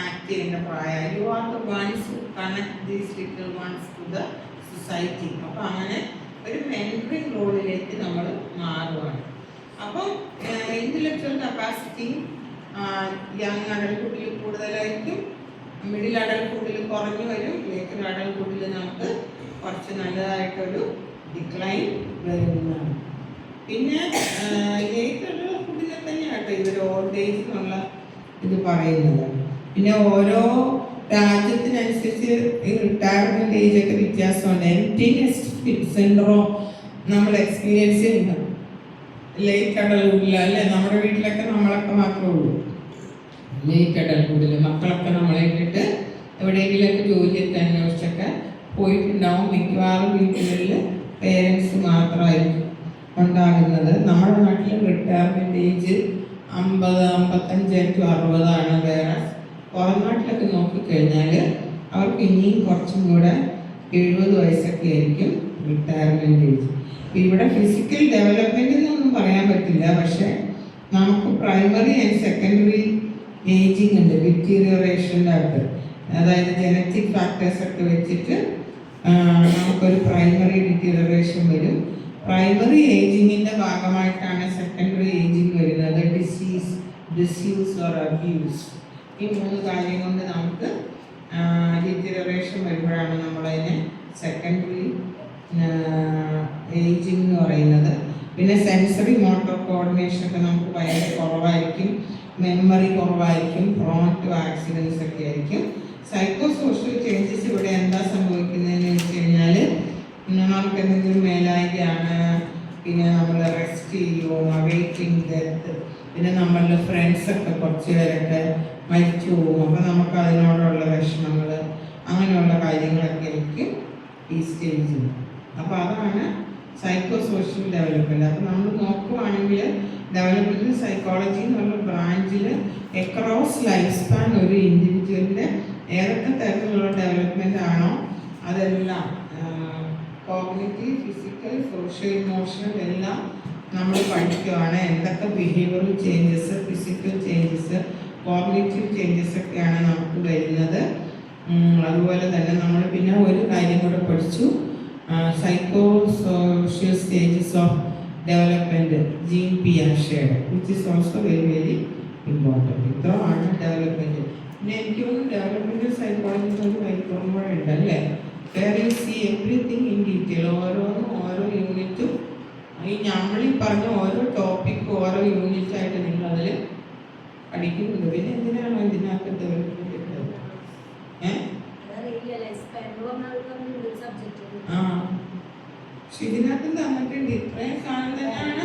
ആക്ട് ചെയ്യേണ്ട പ്രായം. You are the ones who connect these little ones to the society. അപ്പോൾ അങ്ങനെ ഒരു മെൻറ്ററിങ് റോളിലേക്ക് നമ്മൾ മാറുകയാണ്. അപ്പം ഇൻ്റലക്ച്വൽ കപ്പാസിറ്റി യങ് അഡൾട്ട്ഹുഡിൽ കൂടുതലായിരിക്കും, മിഡിൽ അഡൾട്ട്ഹുഡിൽ കുറഞ്ഞു വരും, ലേറ്റർ അഡൾട്ട്ഹുഡിൽ നമുക്ക് കുറച്ച് നല്ലതായിട്ടൊരു ഡിക്ലൈൻ വരുന്നതാണ്. പിന്നെ ലേറ്റർ അഡൾട്ട്ഹുഡിനെ തന്നെയാട്ടോ ഇവർ ഓൾഡ് ഏജ് എന്നുള്ള ഇത് പറയുന്നത്. പിന്നെ ഓരോ രാജ്യത്തിനനുസരിച്ച് ഈ റിട്ടയർമെൻറ്റ് ഏജ് ഒക്കെ വ്യത്യാസമുണ്ട്. എംപ്റ്റി നെസ്റ്റ് സിൻഡ്രോം നമ്മൾ എക്സ്പീരിയൻസ് ചെയ്യുന്നത്. ലേറ്റ് അഡൽഹുഡിൽ അല്ലേ, നമ്മുടെ വീട്ടിലൊക്കെ നമ്മളൊക്കെ മാത്രമേ ഉള്ളൂ ലേറ്റ് അഡൽഹുഡിൽ. മക്കളൊക്കെ നമ്മളെ ഇട്ടിട്ട് എവിടെയെങ്കിലുമൊക്കെ ജോലിയൊക്കെ അന്വേഷിച്ചൊക്കെ പോയിട്ടുണ്ടാവും. മിക്കവാറും വീടുകളിൽ പേരൻസ് മാത്രമായിരിക്കും ഉണ്ടാകുന്നത്. നമ്മുടെ നാട്ടിൽ റിട്ടയർമെൻറ്റ് ഏജ് 50, 55 to 60 വേറെ പുറം നാട്ടിലൊക്കെ നോക്കിക്കഴിഞ്ഞാൽ അവർക്ക് ഇനിയും കുറച്ചും കൂടെ 70 വയസ്സൊക്കെ ആയിരിക്കും റിട്ടയർമെൻറ്റ് ഏജ്. ഇവിടെ ഫിസിക്കൽ ഡെവലപ്മെൻ്റ് എന്നൊന്നും പറയാൻ പറ്റില്ല, പക്ഷേ നമുക്ക് പ്രൈമറി ആൻഡ് സെക്കൻഡറി ഏജിങ് ഉണ്ട് ഡിറ്റീരിയറേഷൻ്റെ അകത്ത്. അതായത് ജനറ്റിക് ഫാക്ടേഴ്സൊക്കെ വെച്ചിട്ട് നമുക്കൊരു പ്രൈമറി ഡിറ്റീരിയറേഷൻ വരും. പ്രൈമറി ഏജിങ്ങിൻ്റെ ഭാഗമായിട്ടാണ് സെക്കൻഡറി ഏജിങ് വരുന്നത്. ഡിസ്യൂസ് ഓർ അബ്യൂസ്, ഈ 3 കാര്യം കൊണ്ട് നമുക്ക് ഡിറ്റീരിയറേഷൻ വരുമ്പോഴാണ് നമ്മളതിനെ സെക്കൻഡറി ഏജിങ് എന്ന് പറയുന്നത്. പിന്നെ സെൻസറി മോട്ടോർ കോർഡിനേഷൻ ഒക്കെ നമുക്ക് ഭയങ്കര കുറവായിരിക്കും, മെമ്മറി കുറവായിരിക്കും, പ്രോൺ ടു ആക്സിഡൻസ് ഒക്കെ ആയിരിക്കും. സൈക്കോ സോഷ്യൽ ചേഞ്ചസ് ഇവിടെ എന്താ സംഭവിക്കുന്നതെന്ന് വെച്ച് കഴിഞ്ഞാൽ നമുക്ക് എന്തെങ്കിലും മേലായികയാണ്, പിന്നെ നമ്മൾ റെസ്റ്റ് ചെയ്യും, അവൈറ്റിംഗ് ഡെത്ത്, പിന്നെ നമ്മളുടെ ഫ്രണ്ട്സൊക്കെ കുറച്ച് പേരൊക്കെ മരിച്ചു പോകും. അപ്പോൾ നമുക്ക് അതിനോടുള്ള വിഷമങ്ങൾ അങ്ങനെയുള്ള കാര്യങ്ങളൊക്കെ ആയിരിക്കും ഈ സ്റ്റേജിൽ. അപ്പോൾ അതാണ് സൈക്കോ സോഷ്യൽ ഡെവലപ്മെൻറ്റ്. അപ്പോൾ നമ്മൾ നോക്കുവാണെങ്കിൽ ഡെവലപ്മെൻറ്റ് സൈക്കോളജി എന്നുള്ള ബ്രാഞ്ചിൽ എക്രോസ് ലൈഫ് സ്പാൻ ഒരു ഇൻഡിവിജ്വലിൻ്റെ ഏതൊക്കെ തരത്തിലുള്ള ഡെവലപ്മെൻ്റ് ആണോ അതെല്ലാം കോഗ്നിറ്റീവ്, ഫിസിക്കൽ, സോഷ്യൽ, ഇമോഷണൽ എല്ലാം നമ്മൾ പഠിക്കുകയാണ്. എന്തൊക്കെ behavioural changes, physical changes, cognitive changes ഒക്കെയാണ് നമുക്ക് വരുന്നത്. അതുപോലെ തന്നെ നമ്മൾ പിന്നെ ഒരു കാര്യം കൂടെ പഠിച്ചു, psychosocial stages of development, Jean പിയാഷെയുടെ, which is also very very important. ഇത്രയാണ് ഡെവലപ്മെൻറ്റ്. പിന്നെ എനിക്ക് തോന്നുന്നു ഡെവലപ്മെൻറ്റ് സൈക്കോളജി ഒരു വൈകുമ്പോഴുണ്ട് അല്ലേ, where you see everything in detail. ഓരോന്നും ഓരോ യൂണിറ്റും ഈ നമ്മളീ പറഞ്ഞ ഓരോ ടോപ്പിക്കും ഓരോ യൂണിറ്റായിട്ട് നിങ്ങൾ അതിൽ പഠിക്കുന്നുണ്ട്. പിന്നെ എന്തിനാണോ ഇതിനകത്ത് ഡെവലപ്മെൻറ്റ് ഉള്ളത്? പക്ഷെ ഇതിനകത്ത് തന്നിട്ടുണ്ട് ഇത്രയും സാധനം തന്നെയാണ്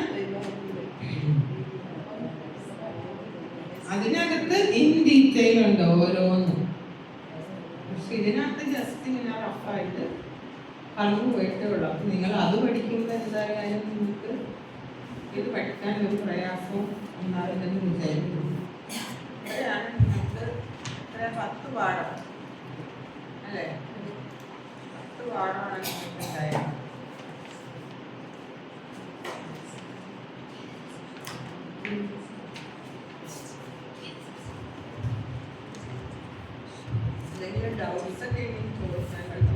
അതിനകത്ത് ഇൻ ഡീറ്റെയിൽ ഉണ്ട് ഓരോന്നും. പക്ഷെ ഇതിനകത്ത് ജസ്റ്റ് ഇങ്ങനെ റഫായിട്ട് പറഞ്ഞു പോയിട്ടേ ഉള്ളൂ. അപ്പം നിങ്ങൾ അത് പഠിക്കുമ്പോൾ എന്തായാലും നിങ്ങൾക്ക് ഇത് പഠിക്കാൻ ഒരു പ്രയാസവും ഉണ്ടാവില്ലെന്ന് വിചാരിക്കുന്നു. ഇവിടെയാണ് നിങ്ങൾക്ക് 10 പാഠം അല്ലേ, 10 പാഠമാണ് നിങ്ങൾക്ക് ഉണ്ടായത്. എന്തെങ്കിലും ഡൗട്ട്സ് ഒക്കെ എനിക്ക് ചോദിച്ചാൽ കേട്ടോ.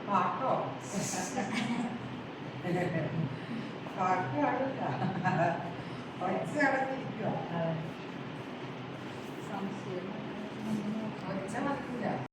പാട്ടോ പാട്ട് പാടില്ല, ഒച്ച അടച്ചിരിക്കുക, ഒച്ച മറക്കില്ല.